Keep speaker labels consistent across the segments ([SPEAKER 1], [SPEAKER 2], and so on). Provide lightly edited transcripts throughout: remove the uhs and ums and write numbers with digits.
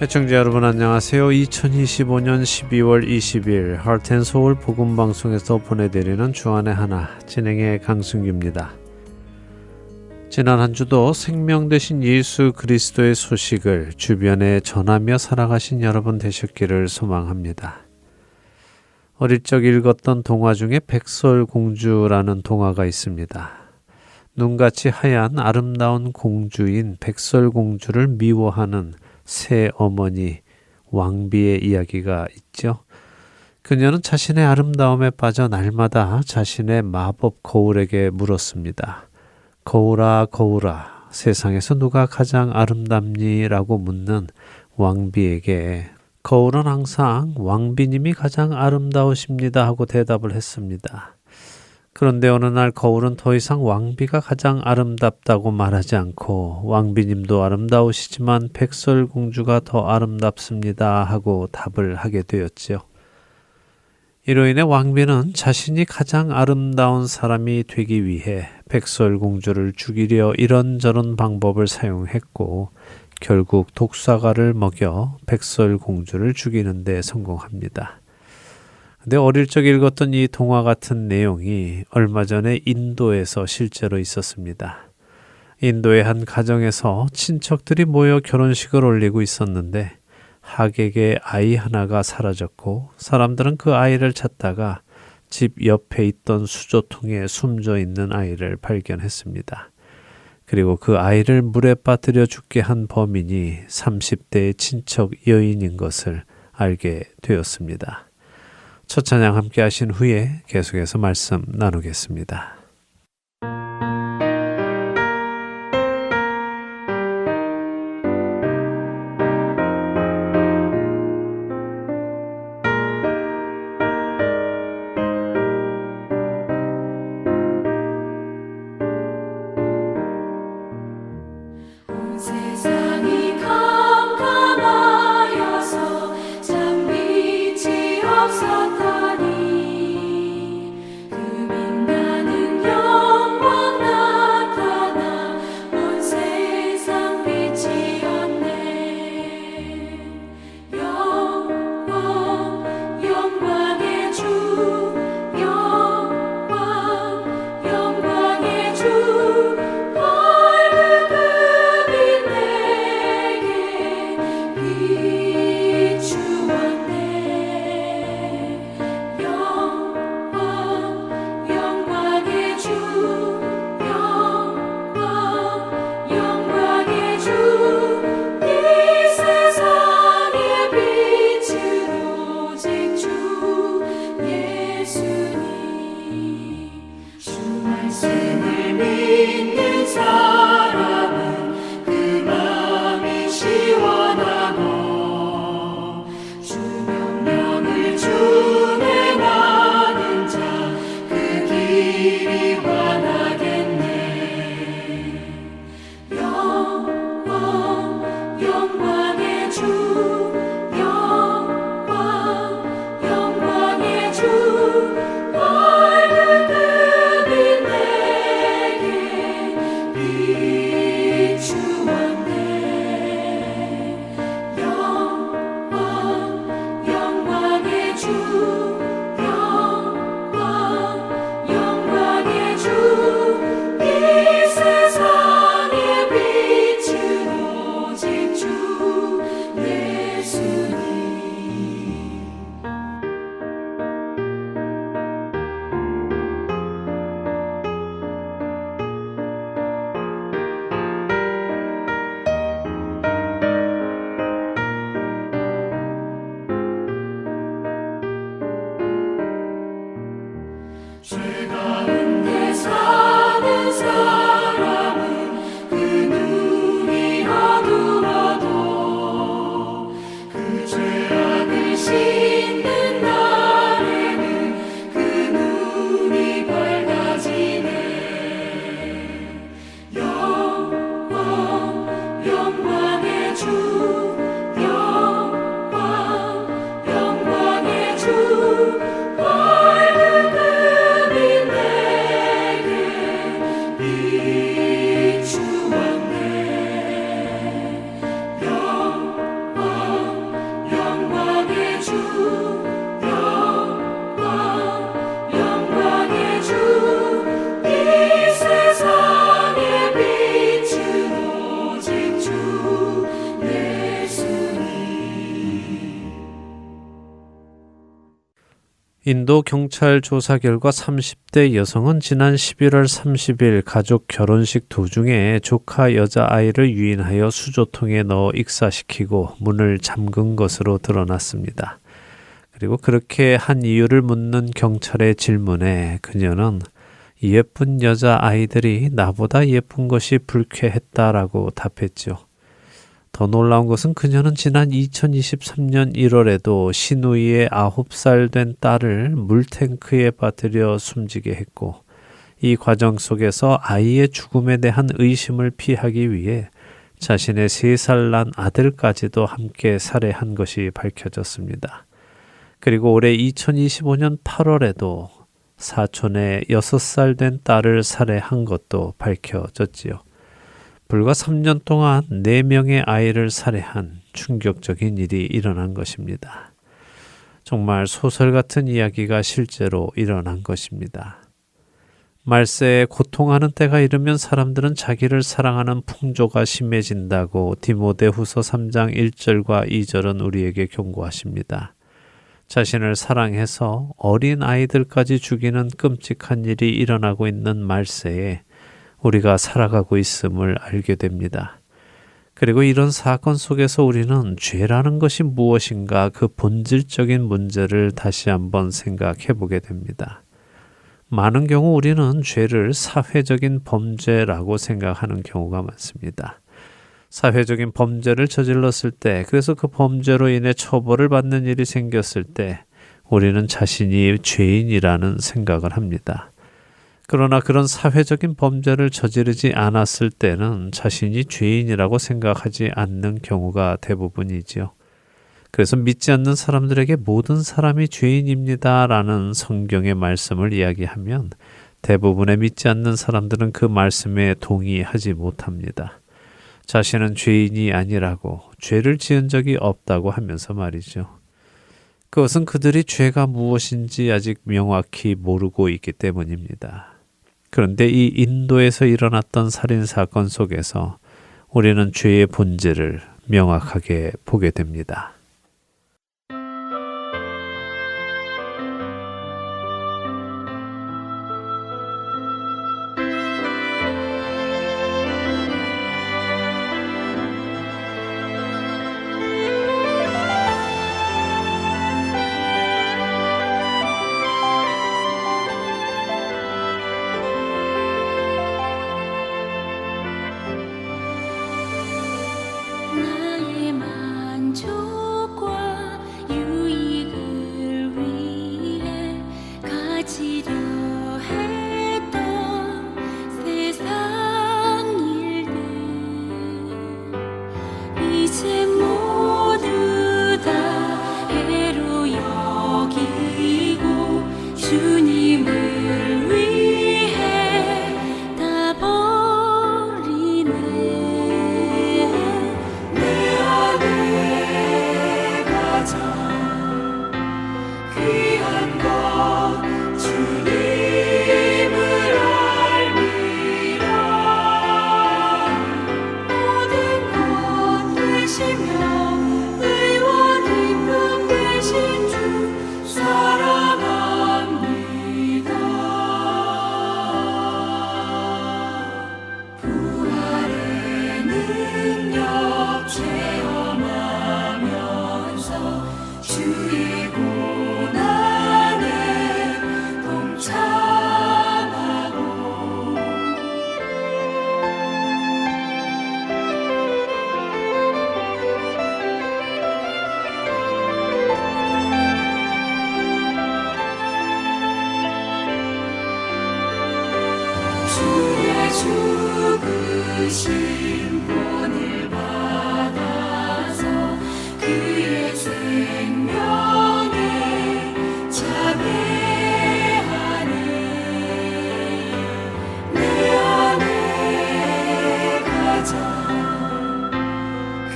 [SPEAKER 1] 애청자 여러분 안녕하세요. 2025년 12월 20일 하트앤소울 복음방송에서 보내드리는 주안의 하나 진행의 강승규입니다. 지난 한 주도 생명 되신 예수 그리스도의 소식을 주변에 전하며 살아가신 여러분 되셨기를 소망합니다. 어릴 적 읽었던 동화 중에 백설공주라는 동화가 있습니다. 눈같이 하얀 아름다운 공주인 백설공주를 미워하는 새 어머니 왕비의 이야기가 있죠. 그녀는 자신의 아름다움에 빠져 날마다 자신의 마법 거울에게 물었습니다. 거울아 거울아 세상에서 누가 가장 아름답니? 라고 묻는 왕비에게 거울은 항상 왕비님이 가장 아름다우십니다 하고 대답을 했습니다. 그런데 어느 날 거울은 더 이상 왕비가 가장 아름답다고 말하지 않고 왕비님도 아름다우시지만 백설공주가 더 아름답습니다 하고 답을 하게 되었지요. 이로 인해 왕비는 자신이 가장 아름다운 사람이 되기 위해 백설공주를 죽이려 이런저런 방법을 사용했고 결국 독사가를 먹여 백설공주를 죽이는 데 성공합니다. 근데 어릴 적 읽었던 이 동화 같은 내용이 얼마 전에 인도에서 실제로 있었습니다. 인도의 한 가정에서 친척들이 모여 결혼식을 올리고 있었는데 하객의 아이 하나가 사라졌고 사람들은 그 아이를 찾다가 집 옆에 있던 수조통에 숨져 있는 아이를 발견했습니다. 그리고 그 아이를 물에 빠뜨려 죽게 한 범인이 30대의 친척 여인인 것을 알게 되었습니다. 첫 찬양 함께 하신 후에 계속해서 말씀 나누겠습니다.
[SPEAKER 2] 그 마음이 시원하고
[SPEAKER 1] 인도 경찰 조사 결과 30대 여성은 지난 11월 30일 가족 결혼식 도중에 조카 여자아이를 유인하여 수조통에 넣어 익사시키고 문을 잠근 것으로 드러났습니다. 그리고 그렇게 한 이유를 묻는 경찰의 질문에 그녀는 예쁜 여자아이들이 나보다 예쁜 것이 불쾌했다라고 답했죠. 더 놀라운 것은 그녀는 지난 2023년 1월에도 시누이의 9살 된 딸을 물탱크에 빠뜨려 숨지게 했고 이 과정 속에서 아이의 죽음에 대한 의심을 피하기 위해 자신의 3살 난 아들까지도 함께 살해한 것이 밝혀졌습니다. 그리고 올해 2025년 8월에도 사촌의 6살 된 딸을 살해한 것도 밝혀졌지요. 불과 3년 동안 4명의 아이를 살해한 충격적인 일이 일어난 것입니다. 정말 소설 같은 이야기가 실제로 일어난 것입니다. 말세에 고통하는 때가 이르면 사람들은 자기를 사랑하는 풍조가 심해진다고 디모데후서 3장 1절과 2절은 우리에게 경고하십니다. 자신을 사랑해서 어린 아이들까지 죽이는 끔찍한 일이 일어나고 있는 말세에 우리가 살아가고 있음을 알게 됩니다. 그리고 이런 사건 속에서 우리는 죄라는 것이 무엇인가 그 본질적인 문제를 다시 한번 생각해 보게 됩니다. 많은 경우 우리는 죄를 사회적인 범죄라고 생각하는 경우가 많습니다. 사회적인 범죄를 저질렀을 때, 그래서 그 범죄로 인해 처벌을 받는 일이 생겼을 때 우리는 자신이 죄인이라는 생각을 합니다. 그러나 그런 사회적인 범죄를 저지르지 않았을 때는 자신이 죄인이라고 생각하지 않는 경우가 대부분이지요. 그래서 믿지 않는 사람들에게 모든 사람이 죄인입니다라는 성경의 말씀을 이야기하면 대부분의 믿지 않는 사람들은 그 말씀에 동의하지 못합니다. 자신은 죄인이 아니라고 죄를 지은 적이 없다고 하면서 말이죠. 그것은 그들이 죄가 무엇인지 아직 명확히 모르고 있기 때문입니다. 그런데 이 인도에서 일어났던 살인사건 속에서 우리는 죄의 본질을 명확하게 보게 됩니다.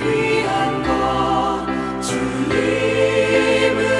[SPEAKER 2] 귀한 것 주님을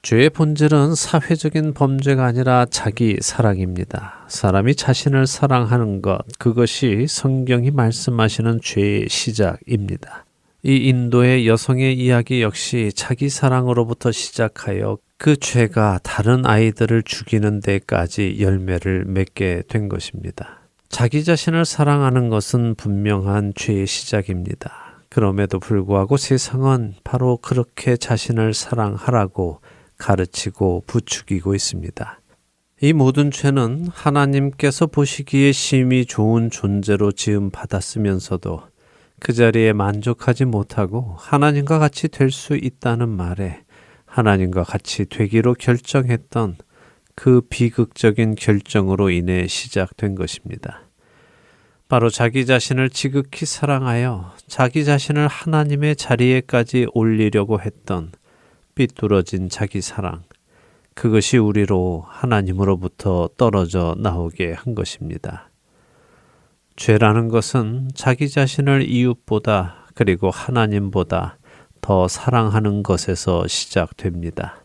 [SPEAKER 1] 죄의 본질은 사회적인 범죄가 아니라 자기 사랑입니다. 사람이 자신을 사랑하는 것, 그것이 성경이 말씀하시는 죄의 시작입니다. 이 인도의 여성의 이야기 역시 자기 사랑으로부터 시작하여 그 죄가 다른 아이들을 죽이는 데까지 열매를 맺게 된 것입니다. 자기 자신을 사랑하는 것은 분명한 죄의 시작입니다. 그럼에도 불구하고 세상은 바로 그렇게 자신을 사랑하라고 가르치고 부추기고 있습니다. 이 모든 죄는 하나님께서 보시기에 심히 좋은 존재로 지음 받았으면서도 그 자리에 만족하지 못하고 하나님과 같이 될 수 있다는 말에 하나님과 같이 되기로 결정했던 그 비극적인 결정으로 인해 시작된 것입니다. 바로 자기 자신을 지극히 사랑하여 자기 자신을 하나님의 자리에까지 올리려고 했던 삐뚤어진 자기 사랑, 그것이 우리로 하나님으로부터 떨어져 나오게 한 것입니다. 죄라는 것은 자기 자신을 이웃보다 그리고 하나님보다 더 사랑하는 것에서 시작됩니다.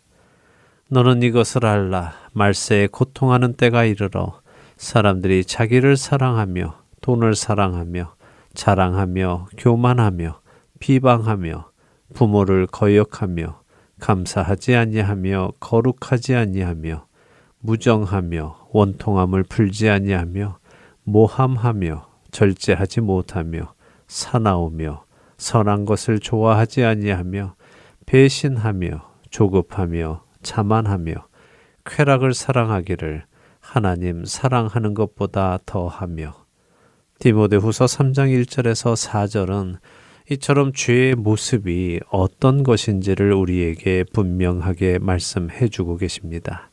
[SPEAKER 1] 너는 이것을 알라. 말세에 고통하는 때가 이르러 사람들이 자기를 사랑하며 돈을 사랑하며 자랑하며 교만하며 비방하며 부모를 거역하며 감사하지 아니하며 거룩하지 아니하며 무정하며 원통함을 풀지 아니하며 모함하며 절제하지 못하며 사나우며 선한 것을 좋아하지 아니하며 배신하며 조급하며 자만하며 쾌락을 사랑하기를 하나님 사랑하는 것보다 더하며. 디모데후서 3장 1절에서 4절은 이처럼 죄의 모습이 어떤 것인지를 우리에게 분명하게 말씀해 주고 계십니다.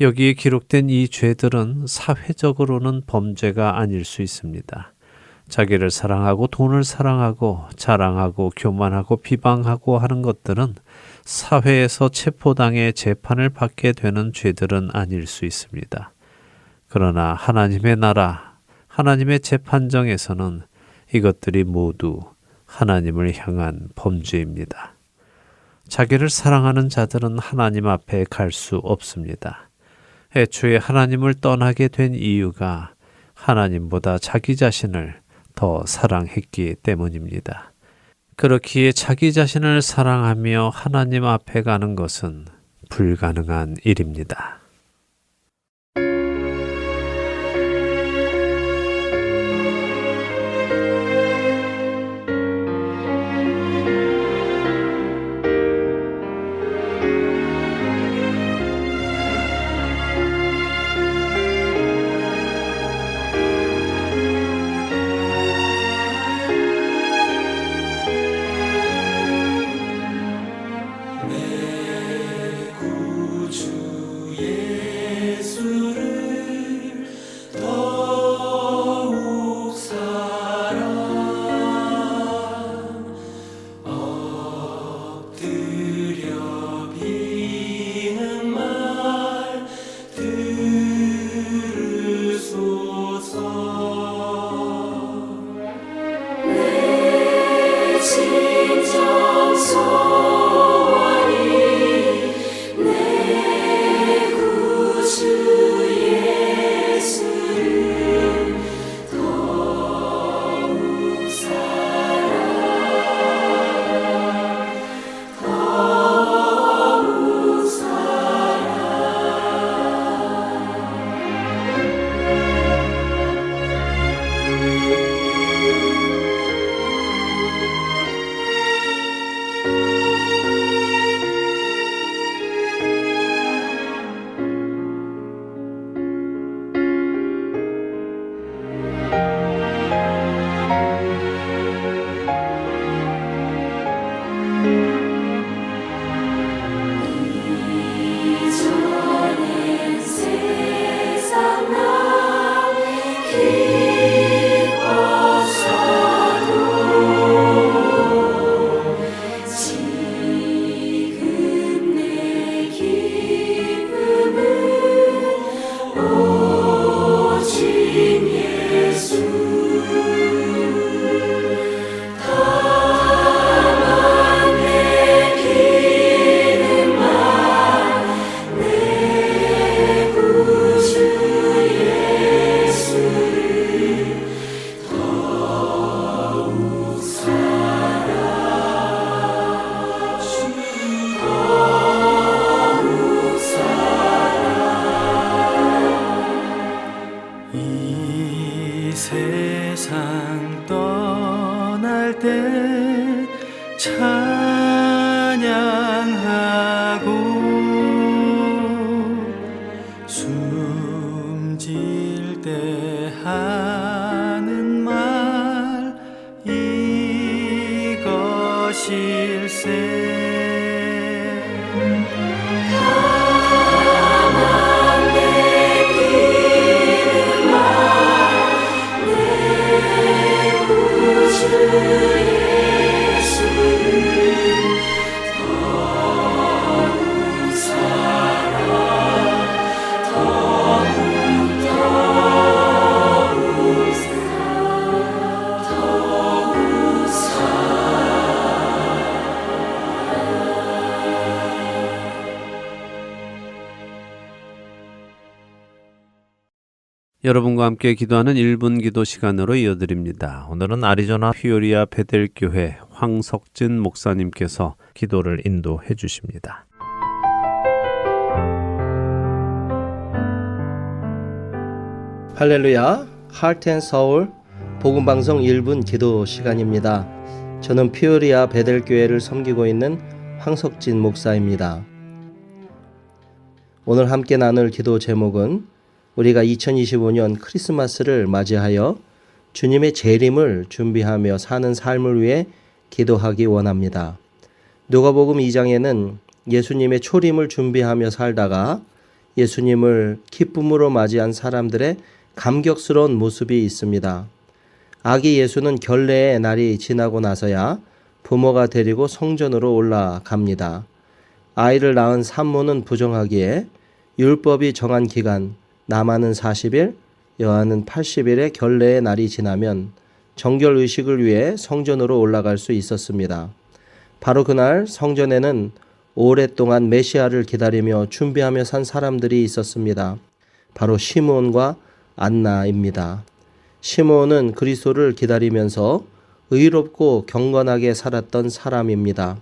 [SPEAKER 1] 여기에 기록된 이 죄들은 사회적으로는 범죄가 아닐 수 있습니다. 자기를 사랑하고 돈을 사랑하고 자랑하고 교만하고 비방하고 하는 것들은 사회에서 체포당해 재판을 받게 되는 죄들은 아닐 수 있습니다. 그러나 하나님의 나라, 하나님의 재판정에서는 이것들이 모두 하나님을 향한 범죄입니다. 자기를 사랑하는 자들은 하나님 앞에 갈 수 없습니다. 애초에 하나님을 떠나게 된 이유가 하나님보다 자기 자신을 더 사랑했기 때문입니다. 그렇기에 자기 자신을 사랑하며 하나님 앞에 가는 것은 불가능한 일입니다.
[SPEAKER 2] 이 세상 떠날 때 찬양하고 숨질 때 하는 말 이것일세.
[SPEAKER 1] 여러분과 함께 기도하는 1분 기도 시간으로 이어드립니다. 오늘은 아리조나 피오리아 베델교회 황석진 목사님께서 기도를 인도해 주십니다.
[SPEAKER 3] 할렐루야, 하트앤서울 복음방송 1분 기도 시간입니다. 저는 피오리아 베델교회를 섬기고 있는 황석진 목사입니다. 오늘 함께 나눌 기도 제목은 우리가 2025년 크리스마스를 맞이하여 주님의 재림을 준비하며 사는 삶을 위해 기도하기 원합니다. 누가복음 2장에는 예수님의 초림을 준비하며 살다가 예수님을 기쁨으로 맞이한 사람들의 감격스러운 모습이 있습니다. 아기 예수는 결례의 날이 지나고 나서야 부모가 데리고 성전으로 올라갑니다. 아이를 낳은 산모는 부정하기에 율법이 정한 기간 남아는 40일, 여아는 80일의 결례의 날이 지나면 정결 의식을 위해 성전으로 올라갈 수 있었습니다. 바로 그날 성전에는 오랫동안 메시아를 기다리며 준비하며 산 사람들이 있었습니다. 바로 시므온과 안나입니다. 시므온은 그리스도를 기다리면서 의롭고 경건하게 살았던 사람입니다.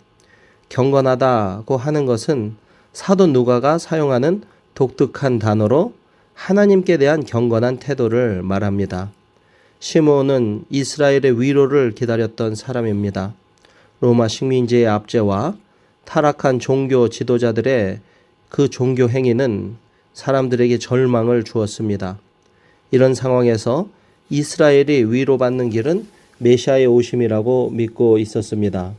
[SPEAKER 3] 경건하다고 하는 것은 사도 누가가 사용하는 독특한 단어로 하나님께 대한 경건한 태도를 말합니다. 시므온은 이스라엘의 위로를 기다렸던 사람입니다. 로마 식민지의 압제와 타락한 종교 지도자들의 그 종교 행위는 사람들에게 절망을 주었습니다. 이런 상황에서 이스라엘이 위로받는 길은 메시아의 오심이라고 믿고 있었습니다.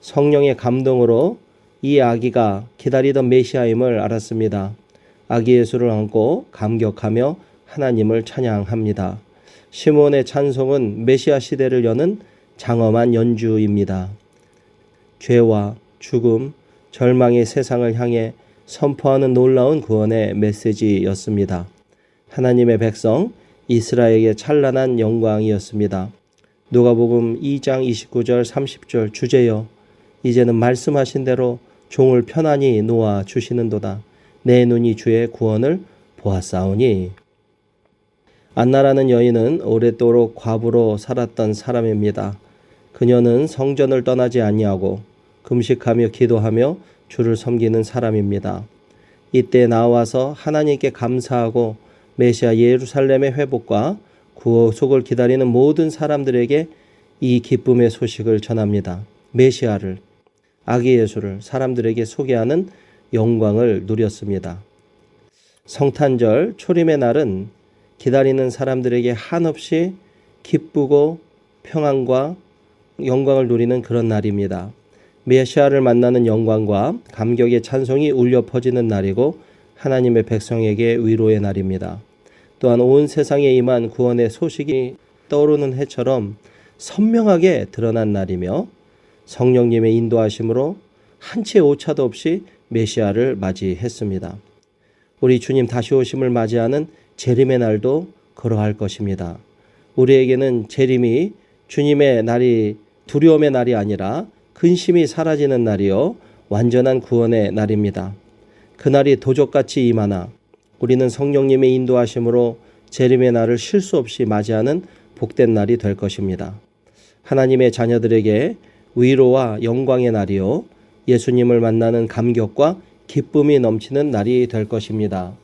[SPEAKER 3] 성령의 감동으로 이 아기가 기다리던 메시아임을 알았습니다. 아기 예수를 안고 감격하며 하나님을 찬양합니다. 시므온의 찬송은 메시아 시대를 여는 장엄한 연주입니다. 죄와 죽음, 절망의 세상을 향해 선포하는 놀라운 구원의 메시지였습니다. 하나님의 백성 이스라엘에게 찬란한 영광이었습니다. 누가복음 2장 29절 30절 주제여 이제는 말씀하신 대로 종을 편안히 놓아 주시는도다. 내 눈이 주의 구원을 보았사오니. 안나라는 여인은 오랫도록 과부로 살았던 사람입니다. 그녀는 성전을 떠나지 아니하고 금식하며 기도하며 주를 섬기는 사람입니다. 이때 나와서 하나님께 감사하고 메시아 예루살렘의 회복과 구속을 기다리는 모든 사람들에게 이 기쁨의 소식을 전합니다. 메시아를, 아기 예수를 사람들에게 소개하는 영광을 누렸습니다. 성탄절 초림의 날은 기다리는 사람들에게 한없이 기쁘고 평안과 영광을 누리는 그런 날입니다. 메시아를 만나는 영광과 감격의 찬송이 울려 퍼지는 날이고 하나님의 백성에게 위로의 날입니다. 또한 온 세상에 임한 구원의 소식이 떠오르는 해처럼 선명하게 드러난 날이며 성령님의 인도하심으로 한치의 오차도 없이 메시아를 맞이했습니다. 우리 주님 다시 오심을 맞이하는 재림의 날도 그러할 것입니다. 우리에게는 재림이 주님의 날이 두려움의 날이 아니라 근심이 사라지는 날이요 완전한 구원의 날입니다. 그날이 도적같이 임하나 우리는 성령님의 인도하심으로 재림의 날을 실수 없이 맞이하는 복된 날이 될 것입니다. 하나님의 자녀들에게 위로와 영광의 날이요 예수님을 만나는 감격과 기쁨이 넘치는 날이 될 것입니다.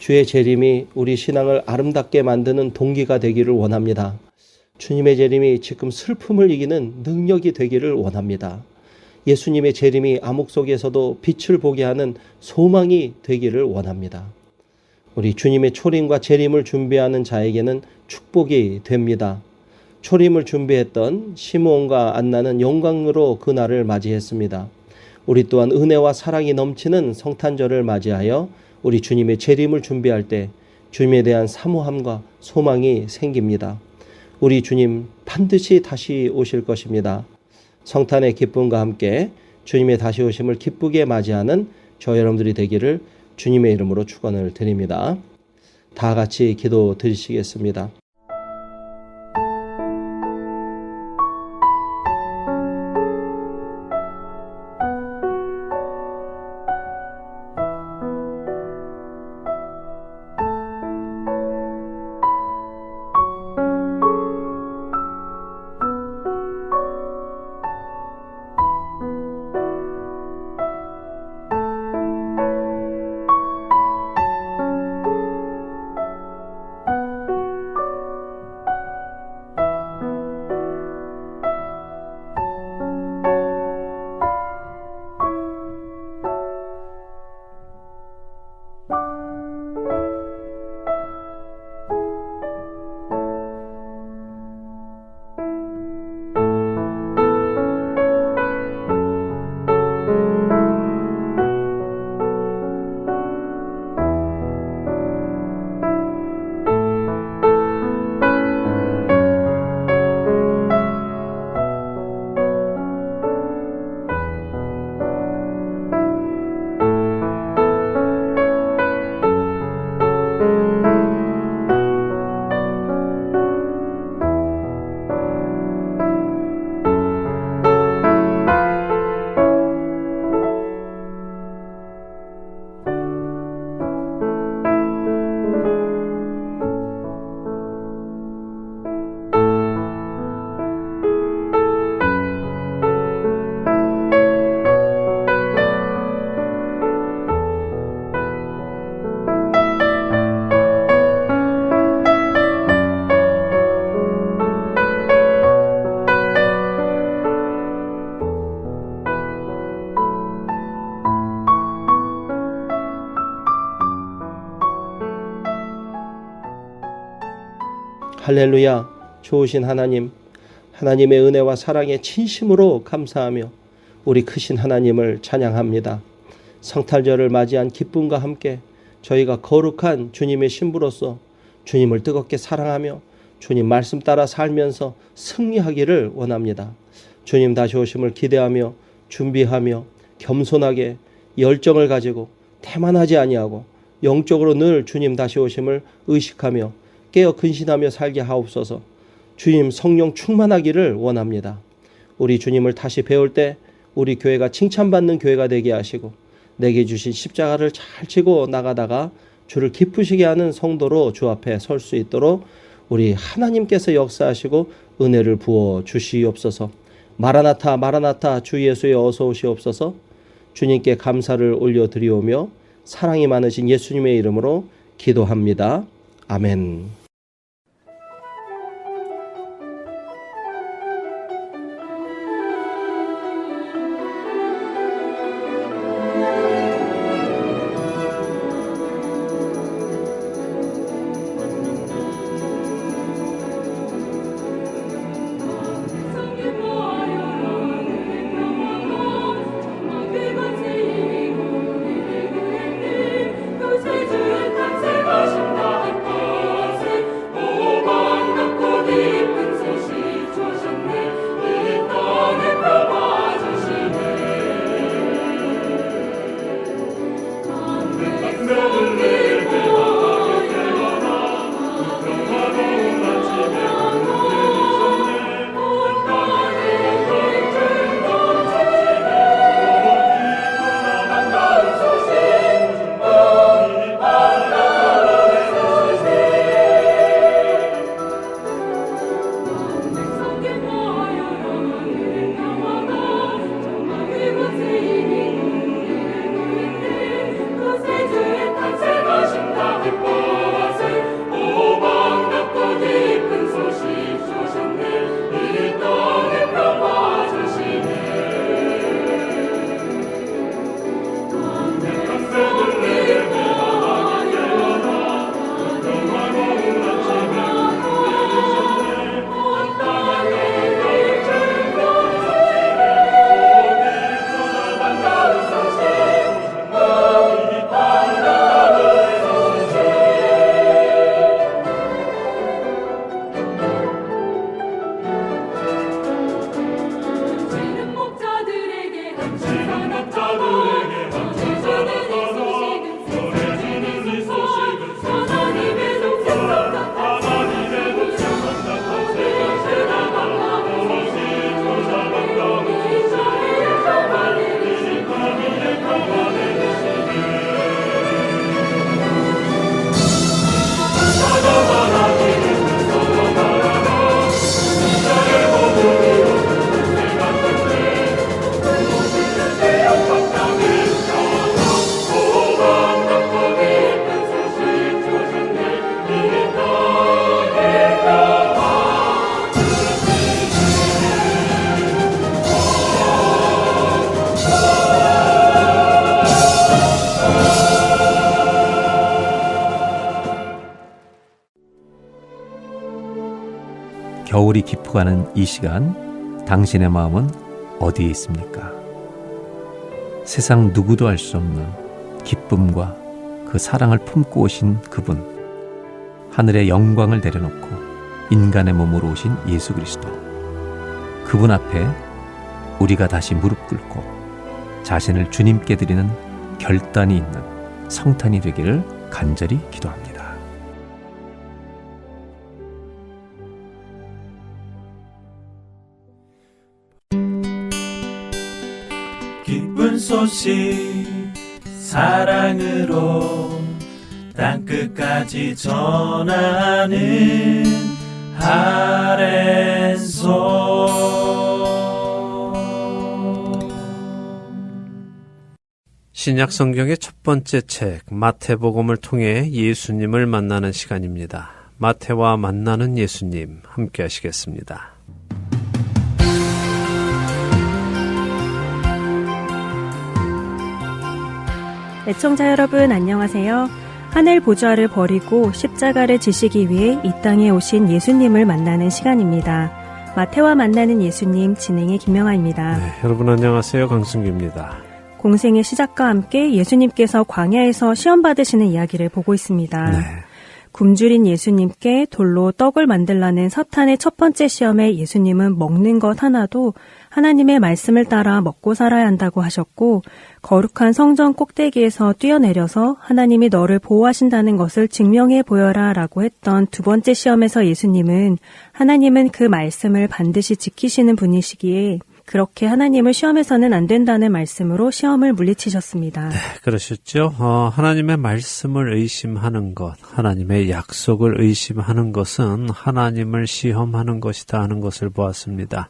[SPEAKER 3] 주의 재림이 우리 신앙을 아름답게 만드는 동기가 되기를 원합니다. 주님의 재림이 지금 슬픔을 이기는 능력이 되기를 원합니다. 예수님의 재림이 암흑 속에서도 빛을 보게 하는 소망이 되기를 원합니다. 우리 주님의 초림과 재림을 준비하는 자에게는 축복이 됩니다. 초림을 준비했던 시므온과 안나는 영광으로 그 날을 맞이했습니다. 우리 또한 은혜와 사랑이 넘치는 성탄절을 맞이하여 우리 주님의 재림을 준비할 때 주님에 대한 사모함과 소망이 생깁니다. 우리 주님 반드시 다시 오실 것입니다. 성탄의 기쁨과 함께 주님의 다시 오심을 기쁘게 맞이하는 저 여러분들이 되기를 주님의 이름으로 축원을 드립니다. 다 같이 기도 드리시겠습니다. 할렐루야. 좋으신 하나님, 하나님의 은혜와 사랑에 진심으로 감사하며 우리 크신 하나님을 찬양합니다. 성탄절을 맞이한 기쁨과 함께 저희가 거룩한 주님의 신부로서 주님을 뜨겁게 사랑하며 주님 말씀 따라 살면서 승리하기를 원합니다. 주님 다시 오심을 기대하며 준비하며 겸손하게 열정을 가지고 태만하지 아니하고 영적으로 늘 주님 다시 오심을 의식하며 깨어 근신하며 살게 하옵소서. 주님 성령 충만하기를 원합니다. 우리 주님을 다시 배울 때 우리 교회가 칭찬받는 교회가 되게 하시고 내게 주신 십자가를 잘 지고 나가다가 주를 기쁘시게 하는 성도로 주 앞에 설 수 있도록 우리 하나님께서 역사하시고 은혜를 부어 주시옵소서. 마라나타 마라나타 주 예수여 어서 오시옵소서. 주님께 감사를 올려드리오며 사랑이 많으신 예수님의 이름으로 기도합니다. 아멘.
[SPEAKER 4] 세주의 탐색 하신다 것을 겨울이 깊어가는 이 시간, 당신의 마음은 어디에 있습니까? 세상 누구도 알 수 없는 기쁨과 그 사랑을 품고 오신 그분, 하늘의 영광을 내려놓고 인간의 몸으로 오신 예수 그리스도, 그분 앞에 우리가 다시 무릎 꿇고 자신을 주님께 드리는 결단이 있는 성탄이 되기를 간절히 기도합니다.
[SPEAKER 2] 기쁜 소식 사랑으로 땅끝까지 전하는 아랜소.
[SPEAKER 1] 신약 성경의 첫 번째 책 마태복음을 통해 예수님을 만나는 시간입니다. 마태와 만나는 예수님 함께 하시겠습니다.
[SPEAKER 5] 애청자 여러분 안녕하세요. 하늘 보좌를 버리고 십자가를 지시기 위해 이 땅에 오신 예수님을 만나는 시간입니다. 마태와 만나는 예수님 진행의 김영아입니다.
[SPEAKER 1] 네, 여러분 안녕하세요. 강승규입니다.
[SPEAKER 5] 공생의 시작과 함께 예수님께서 광야에서 시험 받으시는 이야기를 보고 있습니다.
[SPEAKER 1] 네.
[SPEAKER 5] 굶주린 예수님께 돌로 떡을 만들라는 사탄의 첫 번째 시험에 예수님은 먹는 것 하나도 하나님의 말씀을 따라 먹고 살아야 한다고 하셨고, 거룩한 성전 꼭대기에서 뛰어내려서 하나님이 너를 보호하신다는 것을 증명해 보여라 라고 했던 두 번째 시험에서 예수님은 하나님은 그 말씀을 반드시 지키시는 분이시기에 그렇게 하나님을 시험해서는 안 된다는 말씀으로 시험을 물리치셨습니다.
[SPEAKER 1] 네, 그러셨죠. 하나님의 말씀을 의심하는 것, 하나님의 약속을 의심하는 것은 하나님을 시험하는 것이다 하는 것을 보았습니다.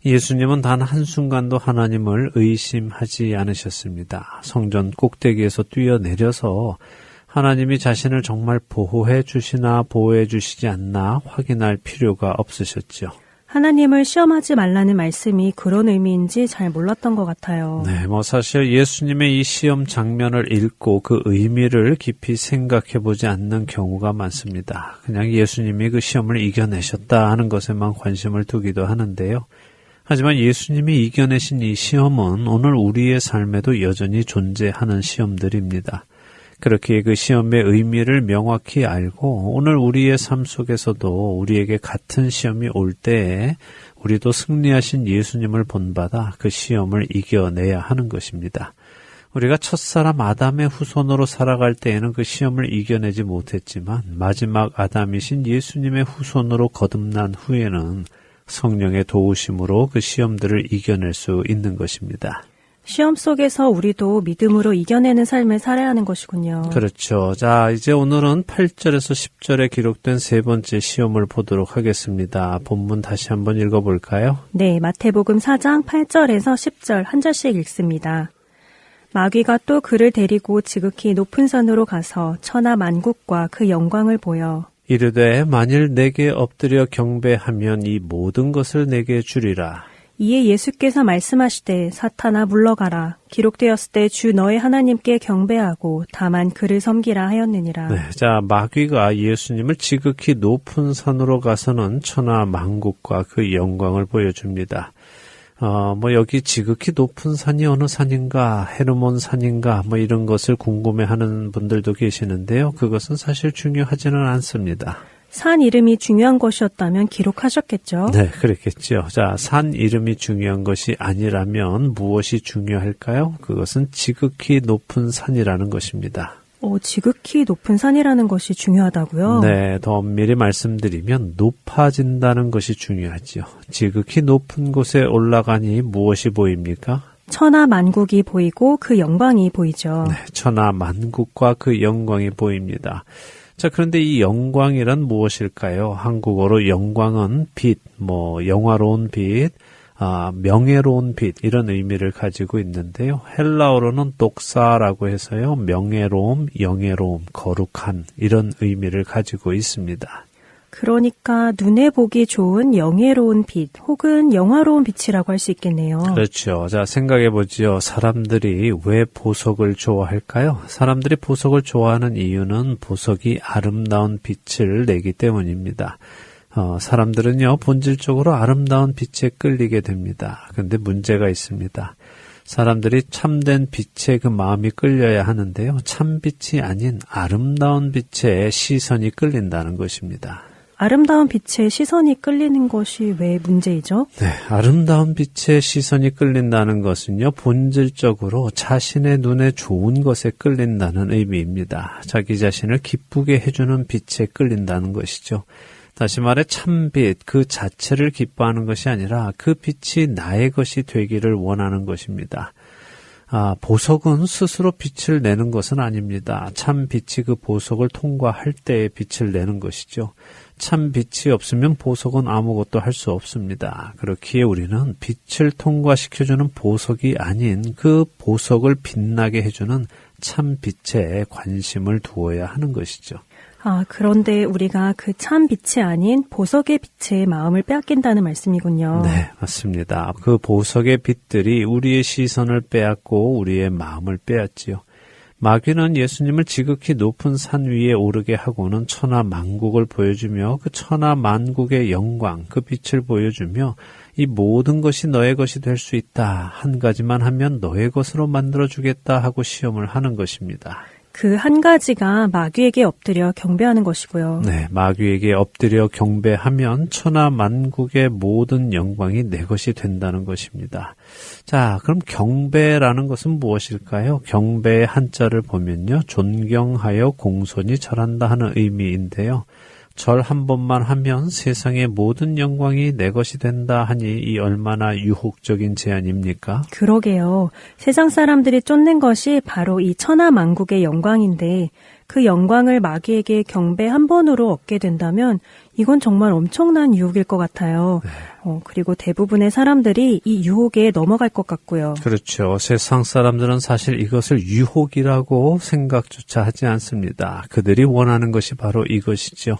[SPEAKER 1] 예수님은 단 한순간도 하나님을 의심하지 않으셨습니다. 성전 꼭대기에서 뛰어내려서 하나님이 자신을 정말 보호해 주시나 보호해 주시지 않나 확인할 필요가 없으셨죠.
[SPEAKER 5] 하나님을 시험하지 말라는 말씀이 그런 의미인지 잘 몰랐던 것 같아요.
[SPEAKER 1] 네, 사실 예수님의 이 시험 장면을 읽고 그 의미를 깊이 생각해 보지 않는 경우가 많습니다. 그냥 예수님이 그 시험을 이겨내셨다 하는 것에만 관심을 두기도 하는데요. 하지만 예수님이 이겨내신 이 시험은 오늘 우리의 삶에도 여전히 존재하는 시험들입니다. 그렇게 그 시험의 의미를 명확히 알고 오늘 우리의 삶 속에서도 우리에게 같은 시험이 올 때에 우리도 승리하신 예수님을 본받아 그 시험을 이겨내야 하는 것입니다. 우리가 첫사람 아담의 후손으로 살아갈 때에는 그 시험을 이겨내지 못했지만 마지막 아담이신 예수님의 후손으로 거듭난 후에는 성령의 도우심으로 그 시험들을 이겨낼 수 있는 것입니다.
[SPEAKER 5] 시험 속에서 우리도 믿음으로 이겨내는 삶을 살아야 하는 것이군요.
[SPEAKER 1] 그렇죠. 자, 이제 오늘은 8절에서 10절에 기록된 세 번째 시험을 보도록 하겠습니다. 본문 다시 한번 읽어볼까요?
[SPEAKER 5] 네, 마태복음 4장 8절에서 10절 한 절씩 읽습니다. 마귀가 또 그를 데리고 지극히 높은 산으로 가서 천하 만국과 그 영광을 보여
[SPEAKER 1] 이르되 만일 내게 엎드려 경배하면 이 모든 것을 내게 주리라.
[SPEAKER 5] 이에 예수께서 말씀하시되 사탄아 물러가라. 기록되었을 때 주 너의 하나님께 경배하고 다만 그를 섬기라 하였느니라.
[SPEAKER 1] 네, 자, 마귀가 예수님을 지극히 높은 산으로 가서는 천하 만국과 그 영광을 보여줍니다. 여기 지극히 높은 산이 어느 산인가, 헤르몬 산인가, 이런 것을 궁금해하는 분들도 계시는데요. 그것은 사실 중요하지는 않습니다.
[SPEAKER 5] 산 이름이 중요한 것이었다면 기록하셨겠죠?
[SPEAKER 1] 네, 그랬겠죠. 자, 산 이름이 중요한 것이 아니라면 무엇이 중요할까요? 그것은 지극히 높은 산이라는 것입니다.
[SPEAKER 5] 지극히 높은 산이라는 것이 중요하다고요?
[SPEAKER 1] 네, 더 엄밀히 말씀드리면 높아진다는 것이 중요하죠. 지극히 높은 곳에 올라가니 무엇이 보입니까?
[SPEAKER 5] 천하 만국이 보이고 그 영광이 보이죠.
[SPEAKER 1] 네, 천하 만국과 그 영광이 보입니다. 자, 그런데 이 영광이란 무엇일까요? 한국어로 영광은 빛, 영화로운 빛, 명예로운 빛, 이런 의미를 가지고 있는데요. 헬라어로는 독사라고 해서요. 명예로움, 영예로움, 거룩한, 이런 의미를 가지고 있습니다.
[SPEAKER 5] 그러니까 눈에 보기 좋은 영예로운 빛 혹은 영화로운 빛이라고 할 수 있겠네요.
[SPEAKER 1] 그렇죠. 자, 생각해보지요. 사람들이 왜 보석을 좋아할까요? 사람들이 보석을 좋아하는 이유는 보석이 아름다운 빛을 내기 때문입니다. 사람들은요, 본질적으로 아름다운 빛에 끌리게 됩니다. 그런데 문제가 있습니다. 사람들이 참된 빛에 그 마음이 끌려야 하는데요. 참 빛이 아닌 아름다운 빛에 시선이 끌린다는 것입니다.
[SPEAKER 5] 아름다운 빛에 시선이 끌리는 것이 왜 문제이죠?
[SPEAKER 1] 네, 아름다운 빛에 시선이 끌린다는 것은요, 본질적으로 자신의 눈에 좋은 것에 끌린다는 의미입니다. 자기 자신을 기쁘게 해주는 빛에 끌린다는 것이죠. 다시 말해 참빛 그 자체를 기뻐하는 것이 아니라 그 빛이 나의 것이 되기를 원하는 것입니다. 보석은 스스로 빛을 내는 것은 아닙니다. 참 빛이 그 보석을 통과할 때에 빛을 내는 것이죠. 참 빛이 없으면 보석은 아무것도 할 수 없습니다. 그렇기에 우리는 빛을 통과시켜주는 보석이 아닌 그 보석을 빛나게 해주는 참 빛에 관심을 두어야 하는 것이죠.
[SPEAKER 5] 그런데 우리가 그 참 빛이 아닌 보석의 빛에 마음을 빼앗긴다는 말씀이군요.
[SPEAKER 1] 네, 맞습니다. 그 보석의 빛들이 우리의 시선을 빼앗고 우리의 마음을 빼앗지요. 마귀는 예수님을 지극히 높은 산 위에 오르게 하고는 천하 만국을 보여주며 그 천하 만국의 영광, 그 빛을 보여주며 이 모든 것이 너의 것이 될 수 있다. 한 가지만 하면 너의 것으로 만들어주겠다 하고 시험을 하는 것입니다.
[SPEAKER 5] 그 한 가지가 마귀에게 엎드려 경배하는 것이고요.
[SPEAKER 1] 네, 마귀에게 엎드려 경배하면 천하 만국의 모든 영광이 내 것이 된다는 것입니다. 자, 그럼 경배라는 것은 무엇일까요? 경배의 한자를 보면요, 존경하여 공손히 절한다 하는 의미인데요. 절 한 번만 하면 세상의 모든 영광이 내 것이 된다 하니 이 얼마나 유혹적인 제안입니까?
[SPEAKER 5] 그러게요. 세상 사람들이 쫓는 것이 바로 이 천하 만국의 영광인데 그 영광을 마귀에게 경배 한 번으로 얻게 된다면 이건 정말 엄청난 유혹일 것 같아요. 그리고 대부분의 사람들이 이 유혹에 넘어갈 것 같고요.
[SPEAKER 1] 그렇죠. 세상 사람들은 사실 이것을 유혹이라고 생각조차 하지 않습니다. 그들이 원하는 것이 바로 이것이죠.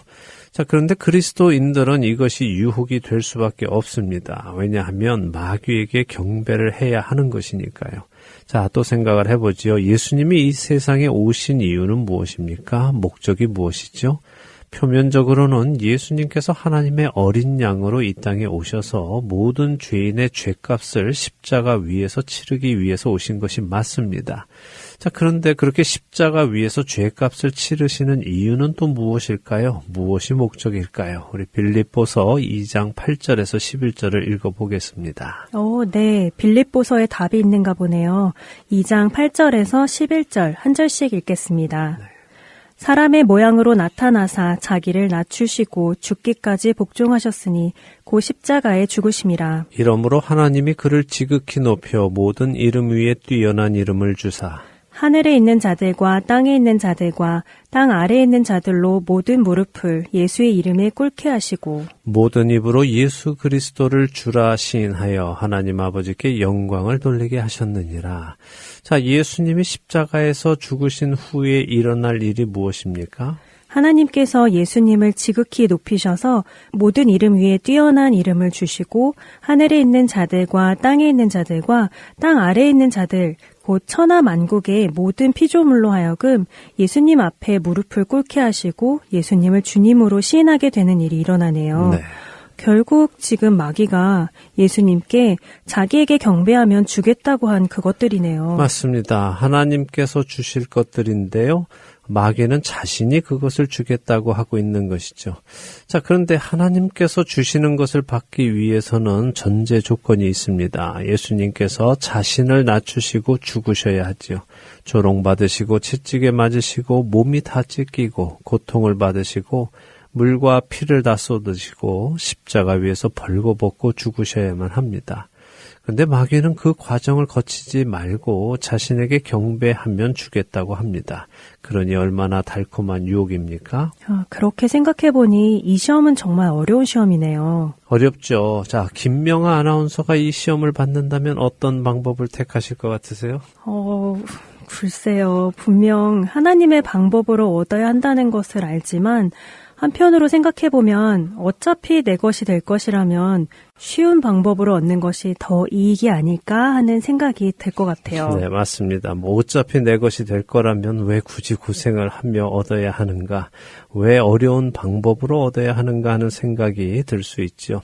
[SPEAKER 1] 자, 그런데 그리스도인들은 이것이 유혹이 될 수밖에 없습니다. 왜냐하면 마귀에게 경배를 해야 하는 것이니까요. 자, 또 생각을 해보지요. 예수님이 이 세상에 오신 이유는 무엇입니까? 목적이 무엇이죠? 표면적으로는 예수님께서 하나님의 어린 양으로 이 땅에 오셔서 모든 죄인의 죄값을 십자가 위에서 치르기 위해서 오신 것이 맞습니다. 자, 그런데 그렇게 십자가 위에서 죄값을 치르시는 이유는 또 무엇일까요? 무엇이 목적일까요? 우리 빌립보서 2장 8절에서 11절을 읽어보겠습니다.
[SPEAKER 5] 네. 빌립보서에 답이 있는가 보네요. 2장 8절에서 11절 한 절씩 읽겠습니다. 네. 사람의 모양으로 나타나사 자기를 낮추시고 죽기까지 복종하셨으니 고 십자가에 죽으심이라.
[SPEAKER 1] 이러므로 하나님이 그를 지극히 높여 모든 이름 위에 뛰어난 이름을 주사
[SPEAKER 5] 하늘에 있는 자들과 땅에 있는 자들과 땅 아래에 있는 자들로 모든 무릎을 예수의 이름에 꿇게 하시고
[SPEAKER 1] 모든 입으로 예수 그리스도를 주라 시인하여 하나님 아버지께 영광을 돌리게 하셨느니라. 자, 예수님이 십자가에서 죽으신 후에 일어날 일이 무엇입니까?
[SPEAKER 5] 하나님께서 예수님을 지극히 높이셔서 모든 이름 위에 뛰어난 이름을 주시고 하늘에 있는 자들과 땅에 있는 자들과 땅 아래에 있는 자들 곧 천하 만국의 모든 피조물로 하여금 예수님 앞에 무릎을 꿇게 하시고 예수님을 주님으로 시인하게 되는 일이 일어나네요.
[SPEAKER 1] 네.
[SPEAKER 5] 결국 지금 마귀가 예수님께 자기에게 경배하면 주겠다고 한 그것들이네요.
[SPEAKER 1] 맞습니다. 하나님께서 주실 것들인데요. 마귀는 자신이 그것을 주겠다고 하고 있는 것이죠. 자, 그런데 하나님께서 주시는 것을 받기 위해서는 전제 조건이 있습니다. 예수님께서 자신을 낮추시고 죽으셔야 하지요. 조롱받으시고 채찍에 맞으시고 몸이 다 찢기고 고통을 받으시고 물과 피를 다 쏟으시고 십자가 위에서 벌거벗고 죽으셔야만 합니다. 그런데 마귀는 그 과정을 거치지 말고 자신에게 경배하면 주겠다고 합니다. 그러니 얼마나 달콤한 유혹입니까?
[SPEAKER 5] 그렇게 생각해보니 이 시험은 정말 어려운 시험이네요.
[SPEAKER 1] 어렵죠. 자, 김명아 아나운서가 이 시험을 받는다면 어떤 방법을 택하실 것 같으세요?
[SPEAKER 5] 글쎄요. 분명 하나님의 방법으로 얻어야 한다는 것을 알지만 한편으로 생각해보면 어차피 내 것이 될 것이라면 쉬운 방법으로 얻는 것이 더 이익이 아닐까 하는 생각이 들 것 같아요.
[SPEAKER 1] 네, 맞습니다. 어차피 내 것이 될 거라면 왜 굳이 고생을 하며 얻어야 하는가? 왜 어려운 방법으로 얻어야 하는가 하는 생각이 들 수 있죠.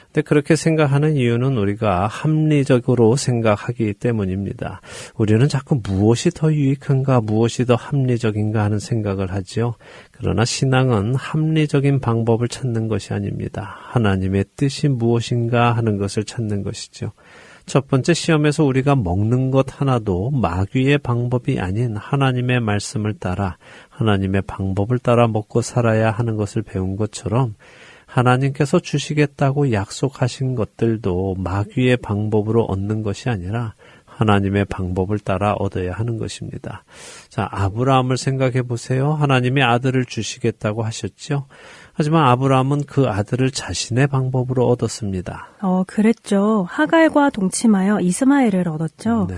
[SPEAKER 1] 근데 그렇게 생각하는 이유는 우리가 합리적으로 생각하기 때문입니다. 우리는 자꾸 무엇이 더 유익한가, 무엇이 더 합리적인가 하는 생각을 하지요. 그러나 신앙은 합리적인 방법을 찾는 것이 아닙니다. 하나님의 뜻이 무엇인가 하는 것을 찾는 것이죠. 첫 번째 시험에서 우리가 먹는 것 하나도 마귀의 방법이 아닌 하나님의 말씀을 따라 하나님의 방법을 따라 먹고 살아야 하는 것을 배운 것처럼 하나님께서 주시겠다고 약속하신 것들도 마귀의 방법으로 얻는 것이 아니라 하나님의 방법을 따라 얻어야 하는 것입니다. 자, 아브라함을 생각해 보세요. 하나님이 아들을 주시겠다고 하셨죠. 하지만 아브라함은 그 아들을 자신의 방법으로 얻었습니다.
[SPEAKER 5] 그랬죠. 하갈과 동침하여 이스마엘을 얻었죠.
[SPEAKER 1] 네.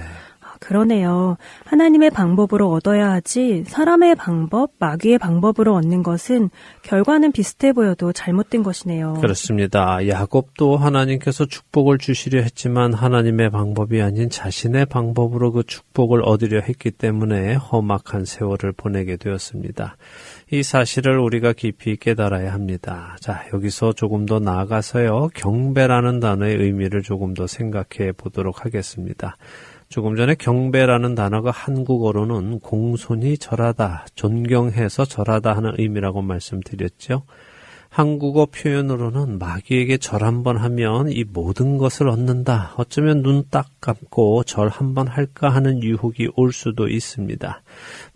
[SPEAKER 5] 그러네요. 하나님의 방법으로 얻어야 하지 사람의 방법, 마귀의 방법으로 얻는 것은 결과는 비슷해 보여도 잘못된 것이네요.
[SPEAKER 1] 그렇습니다. 야곱도 하나님께서 축복을 주시려 했지만 하나님의 방법이 아닌 자신의 방법으로 그 축복을 얻으려 했기 때문에 험악한 세월을 보내게 되었습니다. 이 사실을 우리가 깊이 깨달아야 합니다. 자, 여기서 조금 더 나아가서요. 경배라는 단어의 의미를 조금 더 생각해 보도록 하겠습니다. 조금 전에 경배라는 단어가 한국어로는 공손히 절하다, 존경해서 절하다 하는 의미라고 말씀드렸죠. 한국어 표현으로는 마귀에게 절 한번 하면 이 모든 것을 얻는다. 어쩌면 눈 딱 감고 절 한번 할까 하는 유혹이 올 수도 있습니다.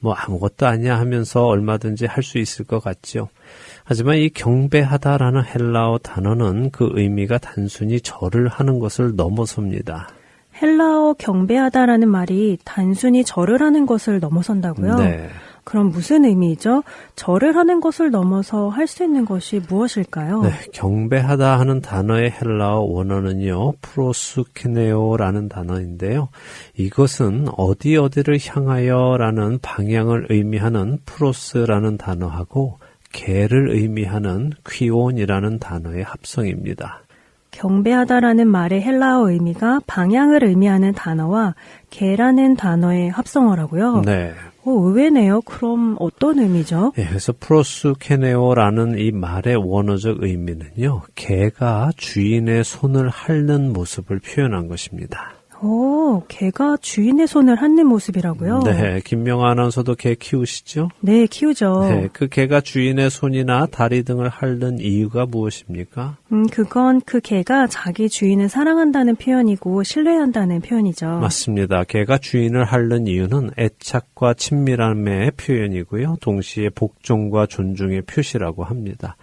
[SPEAKER 1] 아무것도 아니야 하면서 얼마든지 할 수 있을 것 같죠. 하지만 이 경배하다라는 헬라어 단어는 그 의미가 단순히 절을 하는 것을 넘어섭니다.
[SPEAKER 5] 헬라어 경배하다라는 말이 단순히 절을 하는 것을 넘어선다고요?
[SPEAKER 1] 네.
[SPEAKER 5] 그럼 무슨 의미죠? 절을 하는 것을 넘어서 할 수 있는 것이 무엇일까요?
[SPEAKER 1] 네, 경배하다 하는 단어의 헬라어 원어는요, 프로스케네오라는 단어인데요. 이것은 어디를 향하여라는 방향을 의미하는 프로스라는 단어하고 개를 의미하는 퀴온이라는 단어의 합성입니다.
[SPEAKER 5] 경배하다라는 말의 헬라어 의미가 방향을 의미하는 단어와 개라는 단어의 합성어라고요?
[SPEAKER 1] 네.
[SPEAKER 5] 의외네요. 그럼 어떤 의미죠?
[SPEAKER 1] 네, 그래서 프로스케네오라는 이 말의 원어적 의미는요, 개가 주인의 손을 핥는 모습을 표현한 것입니다.
[SPEAKER 5] 개가 주인의 손을 핥는 모습이라고요?
[SPEAKER 1] 네, 김명아 아나운서도 개 키우시죠?
[SPEAKER 5] 네, 키우죠.
[SPEAKER 1] 네, 그 개가 주인의 손이나 다리 등을 핥는 이유가 무엇입니까?
[SPEAKER 5] 그건 그 개가 자기 주인을 사랑한다는 표현이고 신뢰한다는 표현이죠.
[SPEAKER 1] 맞습니다. 개가 주인을 핥는 이유는 애착과 친밀함의 표현이고요. 동시에 복종과 존중의 표시라고 합니다.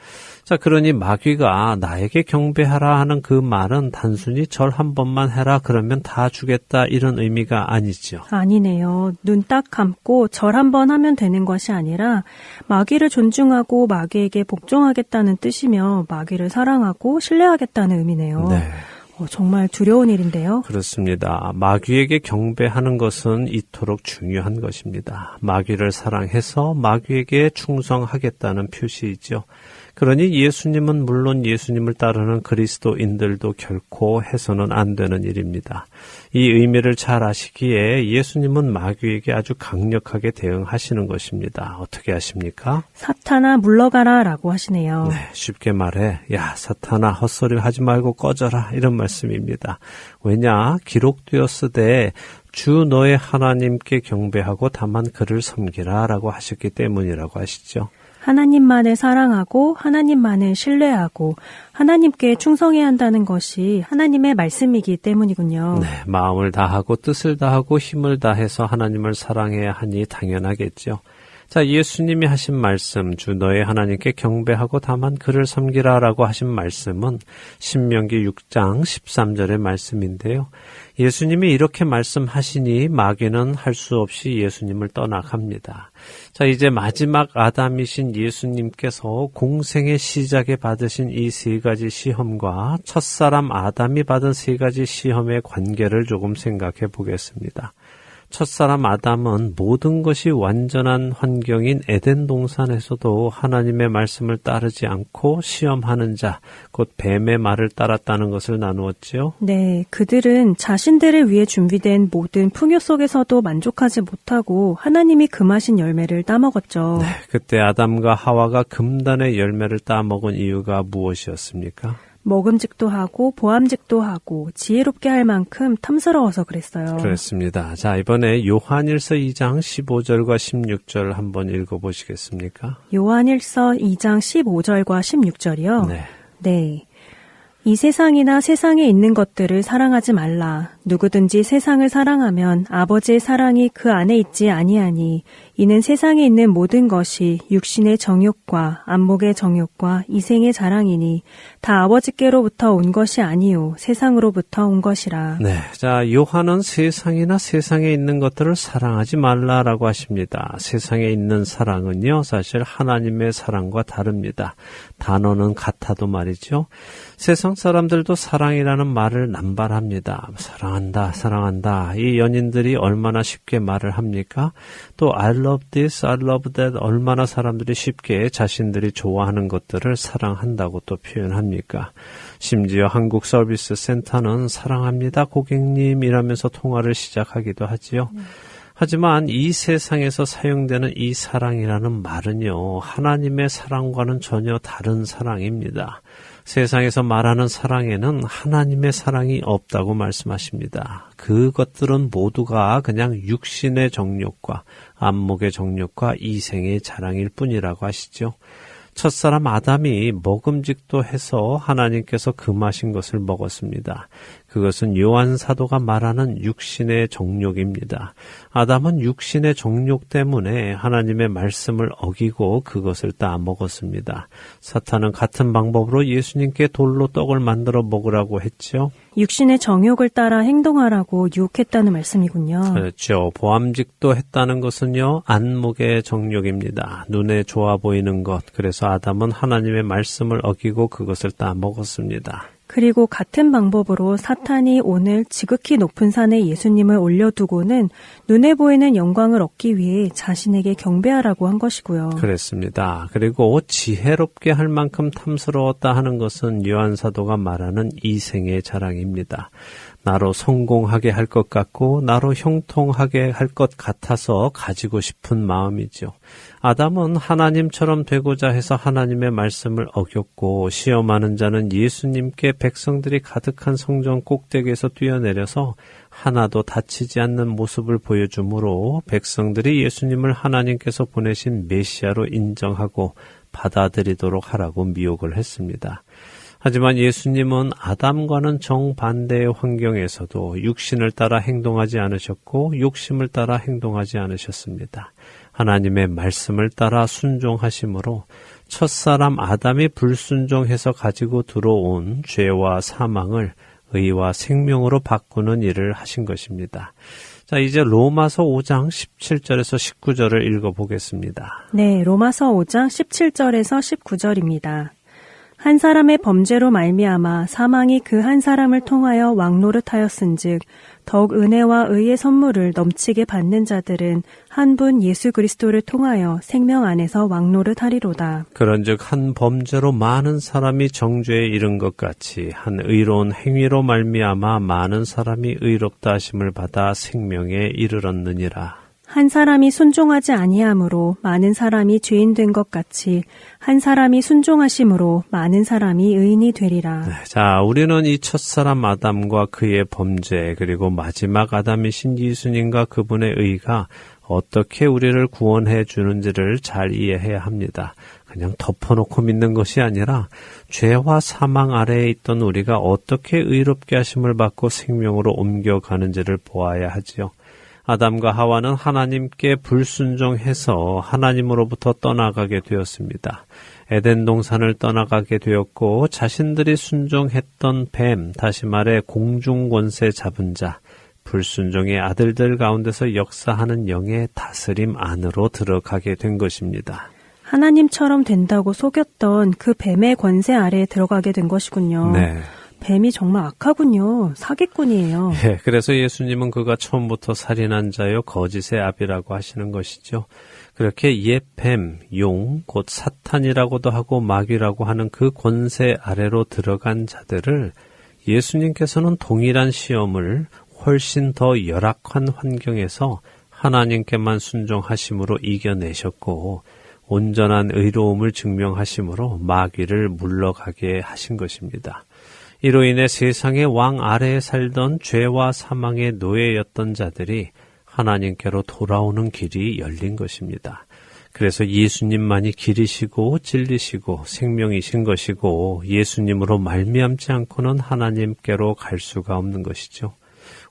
[SPEAKER 1] 자, 그러니 마귀가 나에게 경배하라 하는 그 말은 단순히 절 한 번만 해라 그러면 다 주겠다 이런 의미가 아니죠.
[SPEAKER 5] 아니네요. 눈 딱 감고 절 한 번 하면 되는 것이 아니라 마귀를 존중하고 마귀에게 복종하겠다는 뜻이며 마귀를 사랑하고 신뢰하겠다는 의미네요.
[SPEAKER 1] 네.
[SPEAKER 5] 정말 두려운 일인데요.
[SPEAKER 1] 그렇습니다. 마귀에게 경배하는 것은 이토록 중요한 것입니다. 마귀를 사랑해서 마귀에게 충성하겠다는 표시이죠. 그러니 예수님은 물론 예수님을 따르는 그리스도인들도 결코 해서는 안 되는 일입니다. 이 의미를 잘 아시기에 예수님은 마귀에게 아주 강력하게 대응하시는 것입니다. 어떻게 하십니까?
[SPEAKER 5] 사탄아 물러가라 라고 하시네요.
[SPEAKER 1] 네, 쉽게 말해 야 사탄아 헛소리 하지 말고 꺼져라 이런 말씀입니다. 왜냐 기록되었으되 주 너의 하나님께 경배하고 다만 그를 섬기라 라고 하셨기 때문이라고 하시죠.
[SPEAKER 5] 하나님만을 사랑하고 하나님만을 신뢰하고 하나님께 충성해야 한다는 것이 하나님의 말씀이기 때문이군요.
[SPEAKER 1] 네, 마음을 다하고 뜻을 다하고 힘을 다해서 하나님을 사랑해야 하니 당연하겠죠. 자, 예수님이 하신 말씀, 주 너의 하나님께 경배하고 다만 그를 섬기라라고 하신 말씀은 신명기 6장 13절의 말씀인데요. 예수님이 이렇게 말씀하시니 마귀는 할 수 없이 예수님을 떠나갑니다. 자, 이제 마지막 아담이신 예수님께서 공생의 시작에 받으신 이 세 가지 시험과 첫사람 아담이 받은 세 가지 시험의 관계를 조금 생각해 보겠습니다. 첫사람 아담은 모든 것이 완전한 환경인 에덴 동산에서도 하나님의 말씀을 따르지 않고 시험하는 자, 곧 뱀의 말을 따랐다는 것을 나누었지요.
[SPEAKER 5] 네, 그들은 자신들을 위해 준비된 모든 풍요 속에서도 만족하지 못하고 하나님이 금하신 열매를 따먹었죠.
[SPEAKER 1] 네, 그때 아담과 하와가 금단의 열매를 따먹은 이유가 무엇이었습니까?
[SPEAKER 5] 먹음직도 하고 보암직도 하고 지혜롭게 할 만큼 탐스러워서 그랬어요.
[SPEAKER 1] 그렇습니다. 자, 이번에 요한일서 2장 15절과 16절 한번 읽어보시겠습니까?
[SPEAKER 5] 요한일서 2장 15절과 16절이요.
[SPEAKER 1] 네.
[SPEAKER 5] 네. 이 세상이나 세상에 있는 것들을 사랑하지 말라. 누구든지 세상을 사랑하면 아버지의 사랑이 그 안에 있지 아니하니 이는 세상에 있는 모든 것이 육신의 정욕과 안목의 정욕과 이생의 자랑이니 다 아버지께로부터 온 것이 아니요 세상으로부터 온 것이라.
[SPEAKER 1] 네. 자, 요한은 세상이나 세상에 있는 것들을 사랑하지 말라라고 하십니다. 세상에 있는 사랑은요, 사실 하나님의 사랑과 다릅니다. 단어는 같아도 말이죠. 세상 사람들도 사랑이라는 말을 남발합니다. 사랑한다, 사랑한다. 이 연인들이 얼마나 쉽게 말을 합니까? 또 I love this, I love that 얼마나 사람들이 쉽게 자신들이 좋아하는 것들을 사랑한다고 또 표현합니까? 심지어 한국 서비스 센터는 사랑합니다, 고객님 이라면서 통화를 시작하기도 하지요. 하지만 이 세상에서 사용되는 이 사랑이라는 말은요, 하나님의 사랑과는 전혀 다른 사랑입니다. 세상에서 말하는 사랑에는 하나님의 사랑이 없다고 말씀하십니다. 그것들은 모두가 그냥 육신의 정욕과 안목의 정욕과 이생의 자랑일 뿐이라고 하시죠. 첫사람 아담이 먹음직도 해서 하나님께서 금하신 것을 먹었습니다. 그것은 요한 사도가 말하는 육신의 정욕입니다. 아담은 육신의 정욕 때문에 하나님의 말씀을 어기고 그것을 따먹었습니다. 사탄은 같은 방법으로 예수님께 돌로 떡을 만들어 먹으라고 했죠.
[SPEAKER 5] 육신의 정욕을 따라 행동하라고 유혹했다는 말씀이군요.
[SPEAKER 1] 그렇죠. 보암직도 했다는 것은요, 안목의 정욕입니다. 눈에 좋아 보이는 것. 그래서 아담은 하나님의 말씀을 어기고 그것을 따먹었습니다.
[SPEAKER 5] 그리고 같은 방법으로 사탄이 오늘 지극히 높은 산에 예수님을 올려두고는 눈에 보이는 영광을 얻기 위해 자신에게 경배하라고 한 것이고요.
[SPEAKER 1] 그렇습니다. 그리고 지혜롭게 할 만큼 탐스러웠다 하는 것은 요한 사도가 말하는 이생의 자랑입니다. 나로 성공하게 할 것 같고 나로 형통하게 할 것 같아서 가지고 싶은 마음이죠. 아담은 하나님처럼 되고자 해서 하나님의 말씀을 어겼고 시험하는 자는 예수님께 백성들이 가득한 성전 꼭대기에서 뛰어내려서 하나도 다치지 않는 모습을 보여주므로 백성들이 예수님을 하나님께서 보내신 메시아로 인정하고 받아들이도록 하라고 미혹을 했습니다. 하지만 예수님은 아담과는 정반대의 환경에서도 육신을 따라 행동하지 않으셨고 욕심을 따라 행동하지 않으셨습니다. 하나님의 말씀을 따라 순종하심으로 첫사람 아담이 불순종해서 가지고 들어온 죄와 사망을 의와 생명으로 바꾸는 일을 하신 것입니다. 자, 이제 로마서 5장 17절에서 19절을 읽어보겠습니다.
[SPEAKER 5] 네, 로마서 5장 17절에서 19절입니다. 한 사람의 범죄로 말미암아 사망이 그 한 사람을 통하여 왕노릇하였은즉 더욱 은혜와 의의 선물을 넘치게 받는 자들은 한 분 예수 그리스도를 통하여 생명 안에서 왕노릇하리로다.
[SPEAKER 1] 그런즉 한 범죄로 많은 사람이 정죄에 이른 것 같이 한 의로운 행위로 말미암아 많은 사람이 의롭다 하심을 받아 생명에 이르렀느니라.
[SPEAKER 5] 한 사람이 순종하지 아니함으로 많은 사람이 죄인 된 것 같이 한 사람이 순종하심으로 많은 사람이 의인이 되리라.
[SPEAKER 1] 네, 자, 우리는 이 첫사람 아담과 그의 범죄 그리고 마지막 아담이신 예수님과 그분의 의가 어떻게 우리를 구원해 주는지를 잘 이해해야 합니다. 그냥 덮어놓고 믿는 것이 아니라 죄와 사망 아래에 있던 우리가 어떻게 의롭게 하심을 받고 생명으로 옮겨가는지를 보아야 하지요. 아담과 하와는 하나님께 불순종해서 하나님으로부터 떠나가게 되었습니다. 에덴 동산을 떠나가게 되었고 자신들이 순종했던 뱀, 다시 말해 공중 권세 잡은 자, 불순종의 아들들 가운데서 역사하는 영의 다스림 안으로 들어가게 된 것입니다.
[SPEAKER 5] 하나님처럼 된다고 속였던 그 뱀의 권세 아래에 들어가게 된 것이군요.
[SPEAKER 1] 네.
[SPEAKER 5] 뱀이 정말 악하군요. 사기꾼이에요.
[SPEAKER 1] 예, 그래서 예수님은 그가 처음부터 살인한 자요 거짓의 아비라고 하시는 것이죠. 그렇게 옛 뱀, 용, 곧 사탄이라고도 하고 마귀라고 하는 그 권세 아래로 들어간 자들을 예수님께서는 동일한 시험을 훨씬 더 열악한 환경에서 하나님께만 순종하심으로 이겨내셨고 온전한 의로움을 증명하심으로 마귀를 물러가게 하신 것입니다. 이로 인해 세상의 왕 아래에 살던 죄와 사망의 노예였던 자들이 하나님께로 돌아오는 길이 열린 것입니다. 그래서 예수님만이 길이시고 진리시고 생명이신 것이고 예수님으로 말미암지 않고는 하나님께로 갈 수가 없는 것이죠.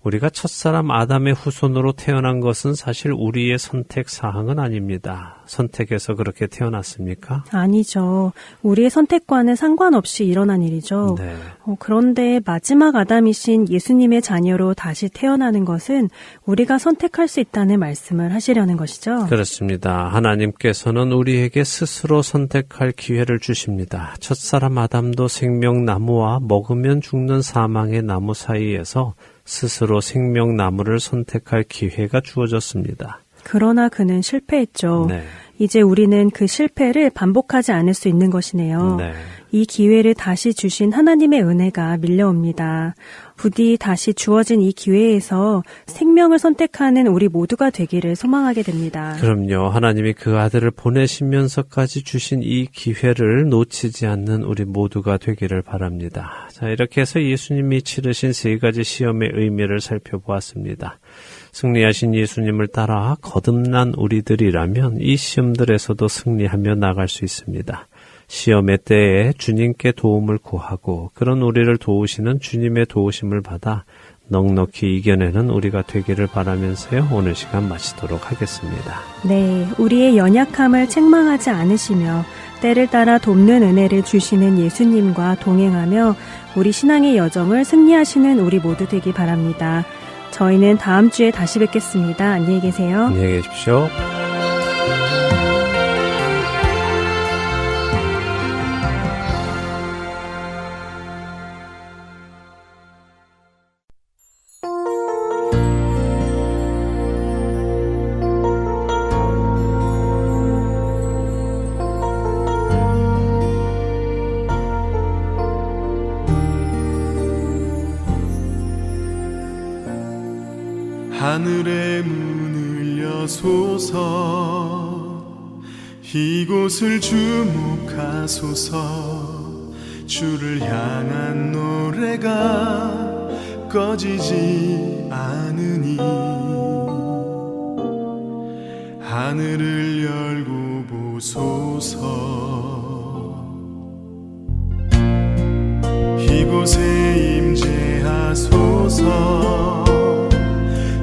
[SPEAKER 1] 우리가 첫사람 아담의 후손으로 태어난 것은 사실 우리의 선택 사항은 아닙니다. 선택해서 그렇게 태어났습니까?
[SPEAKER 5] 아니죠. 우리의 선택과는 상관없이 일어난 일이죠.
[SPEAKER 1] 네.
[SPEAKER 5] 그런데 마지막 아담이신 예수님의 자녀로 다시 태어나는 것은 우리가 선택할 수 있다는 말씀을 하시려는 것이죠.
[SPEAKER 1] 그렇습니다. 하나님께서는 우리에게 스스로 선택할 기회를 주십니다. 첫사람 아담도 생명나무와 먹으면 죽는 사망의 나무 사이에서 스스로 생명나무를 선택할 기회가 주어졌습니다.
[SPEAKER 5] 그러나 그는 실패했죠.
[SPEAKER 1] 네.
[SPEAKER 5] 이제 우리는 그 실패를 반복하지 않을 수 있는 것이네요.
[SPEAKER 1] 네.
[SPEAKER 5] 이 기회를 다시 주신 하나님의 은혜가 밀려옵니다. 부디 다시 주어진 이 기회에서 생명을 선택하는 우리 모두가 되기를 소망하게 됩니다.
[SPEAKER 1] 그럼요. 하나님이 그 아들을 보내시면서까지 주신 이 기회를 놓치지 않는 우리 모두가 되기를 바랍니다. 자, 이렇게 해서 예수님이 치르신 세 가지 시험의 의미를 살펴보았습니다. 승리하신 예수님을 따라 거듭난 우리들이라면 이 시험들에서도 승리하며 나갈 수 있습니다. 시험의 때에 주님께 도움을 구하고 그런 우리를 도우시는 주님의 도우심을 받아 넉넉히 이겨내는 우리가 되기를 바라면서요. 오늘 시간 마치도록 하겠습니다.
[SPEAKER 5] 네, 우리의 연약함을 책망하지 않으시며 때를 따라 돕는 은혜를 주시는 예수님과 동행하며 우리 신앙의 여정을 승리하시는 우리 모두 되기 바랍니다. 저희는 다음 주에 다시 뵙겠습니다. 안녕히 계세요.
[SPEAKER 1] 안녕히 계십시오.
[SPEAKER 2] 하늘의 문을 여소서 이곳을 주목하소서 주를 향한 노래가 꺼지지 않으니 하늘을 열고 보소서 이곳에 임재하소서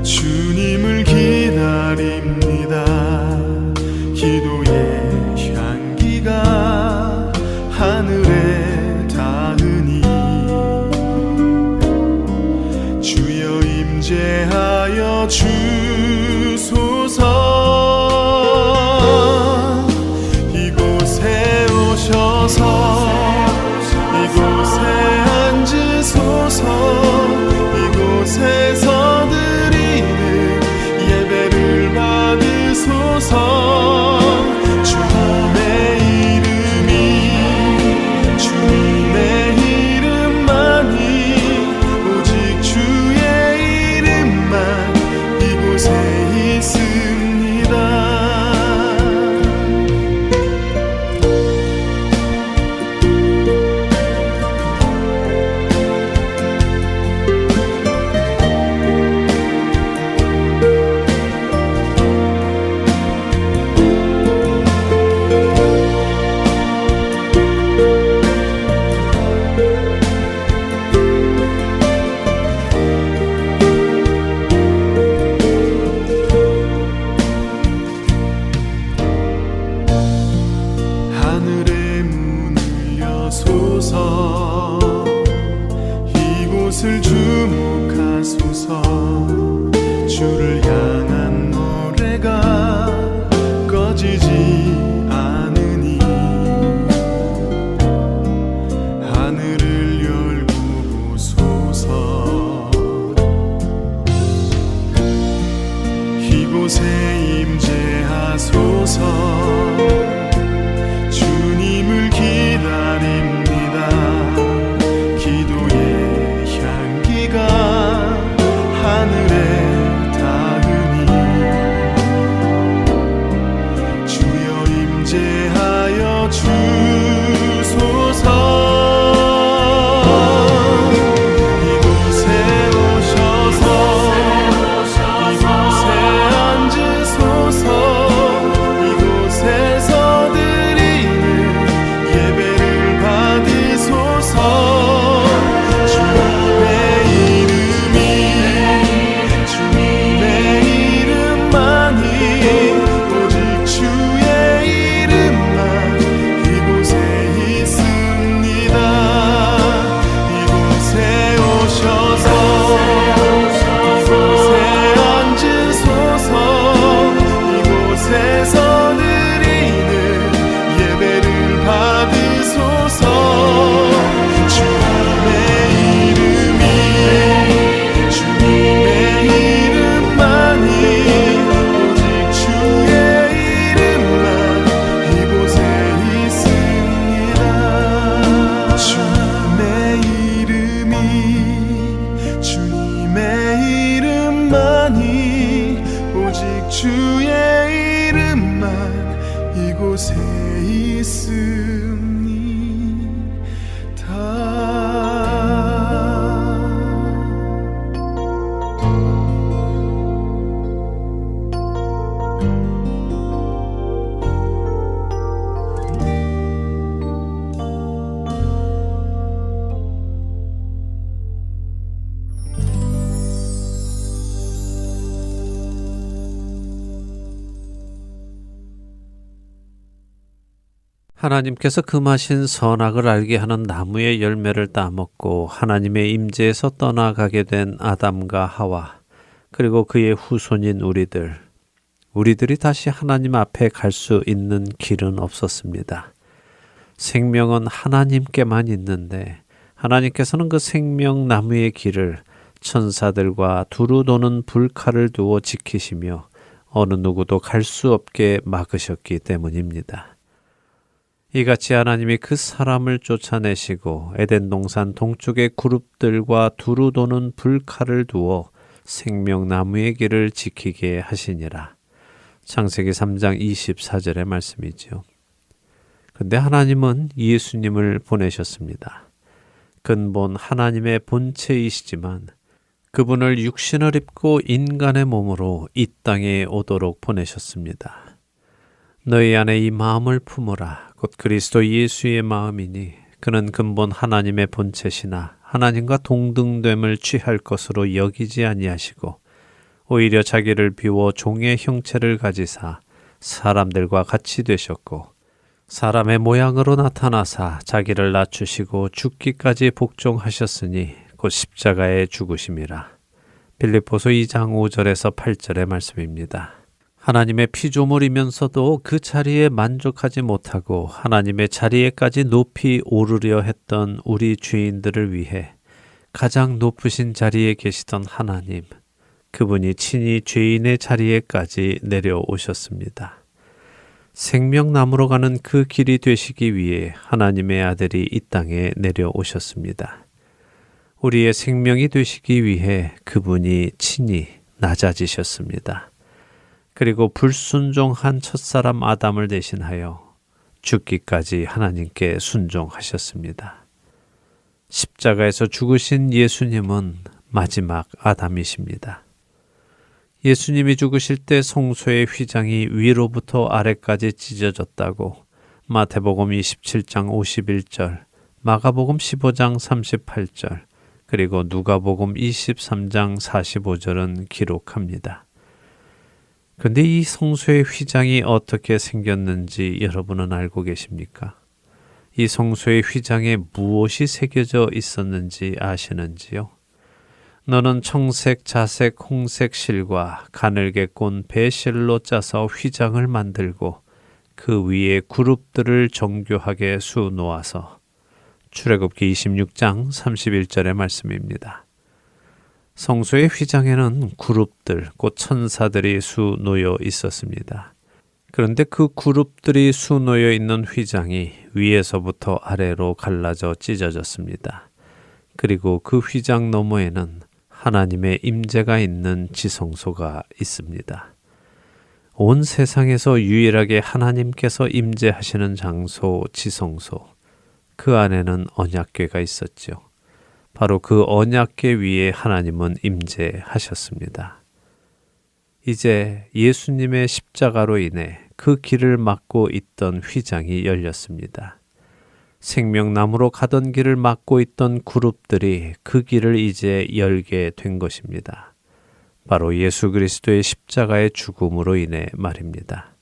[SPEAKER 2] 주님을 기다립니다. 기도의 향기가 하늘에 닿으니 주여 임재하여 주소서 이곳에 오셔서 이곳에 앉으소서 이곳에서 예배를 받으소서 주님의 이름이 주님의 이름만이 오직 주의 이름만 이곳에 있습니다. 이곳을 주목하소서 주를 향한 노래가 꺼지지 않으니 하늘을 열고
[SPEAKER 1] 하나님께서 금하신 선악을 알게 하는 나무의 열매를 따먹고 하나님의 임재에서 떠나가게 된 아담과 하와, 그리고 그의 후손인 우리들이 다시 하나님 앞에 갈 수 있는 길은 없었습니다. 생명은 하나님께만 있는데 하나님께서는 그 생명나무의 길을 천사들과 두루 도는 불칼을 두어 지키시며 어느 누구도 갈 수 없게 막으셨기 때문입니다. 이같이 하나님이 그 사람을 쫓아내시고 에덴 동산 동쪽의 그룹들과 두루 도는 불칼을 두어 생명나무의 길을 지키게 하시니라. 창세기 3장 24절의 말씀이지요. 근데 하나님은 예수님을 보내셨습니다. 근본 하나님의 본체이시지만 그분을 육신을 입고 인간의 몸으로 이 땅에 오도록 보내셨습니다. 너희 안에 이 마음을 품으라. 곧 그리스도 예수의 마음이니 그는 근본 하나님의 본체시나 하나님과 동등됨을 취할 것으로 여기지 아니하시고 오히려 자기를 비워 종의 형체를 가지사 사람들과 같이 되셨고 사람의 모양으로 나타나사 자기를 낮추시고 죽기까지 복종하셨으니 곧 십자가에 죽으심이라. 빌립보서 2장 5절에서 8절의 말씀입니다. 하나님의 피조물이면서도 그 자리에 만족하지 못하고 하나님의 자리에까지 높이 오르려 했던 우리 죄인들을 위해 가장 높으신 자리에 계시던 하나님, 그분이 친히 죄인의 자리에까지 내려오셨습니다. 생명나무로 가는 그 길이 되시기 위해 하나님의 아들이 이 땅에 내려오셨습니다. 우리의 생명이 되시기 위해 그분이 친히 낮아지셨습니다. 그리고 불순종한 첫사람 아담을 대신하여 죽기까지 하나님께 순종하셨습니다. 십자가에서 죽으신 예수님은 마지막 아담이십니다. 예수님이 죽으실 때 성소의 휘장이 위로부터 아래까지 찢어졌다고 마태복음 27장 51절, 마가복음 15장 38절, 그리고 누가복음 23장 45절은 기록합니다. 근데 이 성소의 휘장이 어떻게 생겼는지 여러분은 알고 계십니까? 이 성소의 휘장에 무엇이 새겨져 있었는지 아시는지요? 너는 청색, 자색, 홍색 실과 가늘게 꼰 배실로 짜서 휘장을 만들고 그 위에 그룹들을 정교하게 수놓아서. 출애굽기 26장 31절의 말씀입니다. 성소의 휘장에는 그룹들, 곧 천사들이 수놓여 있었습니다. 그런데 그 그룹들이 수놓여 있는 휘장이 위에서부터 아래로 갈라져 찢어졌습니다. 그리고 그 휘장 너머에는 하나님의 임재가 있는 지성소가 있습니다. 온 세상에서 유일하게 하나님께서 임재하시는 장소, 지성소, 그 안에는 언약궤가 있었죠. 바로 그 언약궤 위에 하나님은 임재하셨습니다. 이제 예수님의 십자가로 인해 그 길을 막고 있던 휘장이 열렸습니다. 생명나무로 가던 길을 막고 있던 그룹들이 그 길을 이제 열게 된 것입니다. 바로 예수 그리스도의 십자가의 죽음으로 인해 말입니다.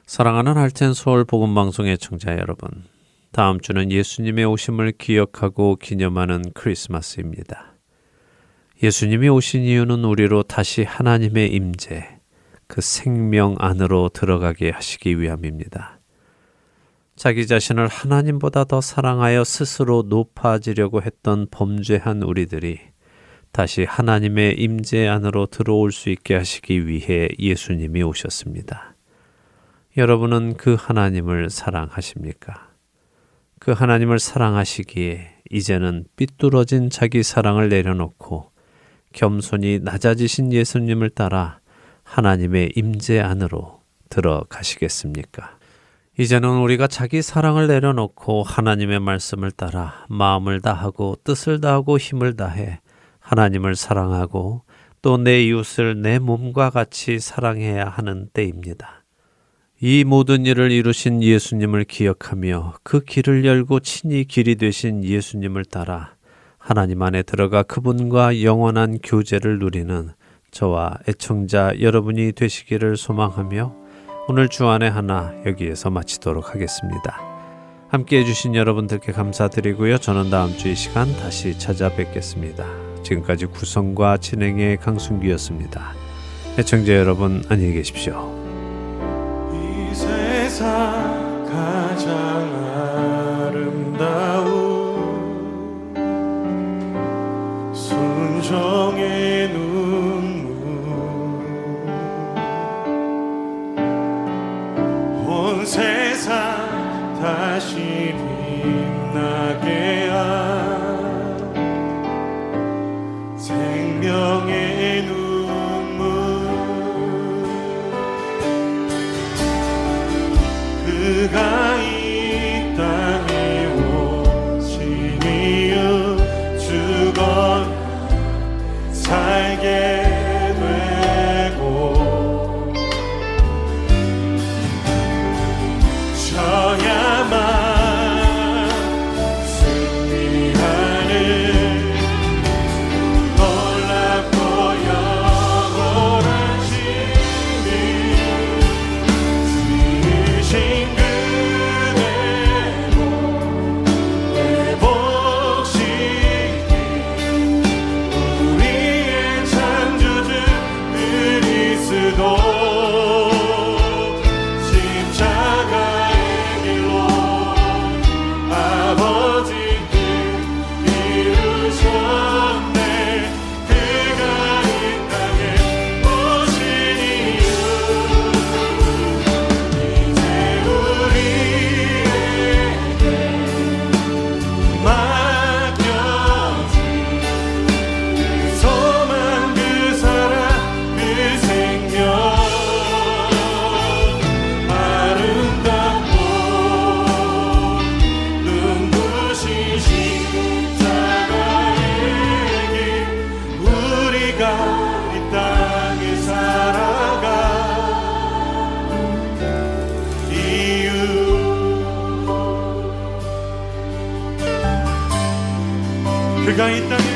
[SPEAKER 1] 사랑하는 할텐 서울 복음방송의 청자 여러분, 다음 주는 예수님의 오심을 기억하고 기념하는 크리스마스입니다. 예수님이 오신 이유는 우리로 다시 하나님의 임재, 그 생명 안으로 들어가게 하시기 위함입니다. 자기 자신을 하나님보다 더 사랑하여 스스로 높아지려고 했던 범죄한 우리들이 다시 하나님의 임재 안으로 들어올 수 있게 하시기 위해 예수님이 오셨습니다. 여러분은 그 하나님을 사랑하십니까? 그 하나님을 사랑하시기에 이제는 삐뚤어진 자기 사랑을 내려놓고 겸손히 낮아지신 예수님을 따라 하나님의 임재 안으로 들어가시겠습니까? 이제는 우리가 자기 사랑을 내려놓고 하나님의 말씀을 따라 마음을 다하고 뜻을 다하고 힘을 다해 하나님을 사랑하고 또 내 이웃을 내 몸과 같이 사랑해야 하는 때입니다. 이 모든 일을 이루신 예수님을 기억하며 그 길을 열고 친히 길이 되신 예수님을 따라 하나님 안에 들어가 그분과 영원한 교제를 누리는 저와 애청자 여러분이 되시기를 소망하며 오늘 주안의 하나 여기에서 마치도록 하겠습니다. 함께 해주신 여러분들께 감사드리고요. 저는 다음 주 이 시간 다시 찾아뵙겠습니다. 지금까지 구성과 진행의 강순기였습니다. 애청자 여러분 안녕히 계십시오.
[SPEAKER 2] 이 세상 가장 아름다운 순정의 눈물 온 세상 다시 빛나게 한 생명의 눈물 그가 이 땅에 오신 이유 죽어 살게 되고 져야만 승리하는 놀랍고 영원한 신이 지으신 그대로 회복시키 우리의 창조주 그리스도 십자가의 길로 아버지께 이루셨네 그가 이 땅에 오신 이유 이제 우리에게 맡겨진 그 소망 그 사랑 그 생명 아름답고 눈부신 십자가의 길 우리가 이 땅에 살아가 이유 그가 이 땅에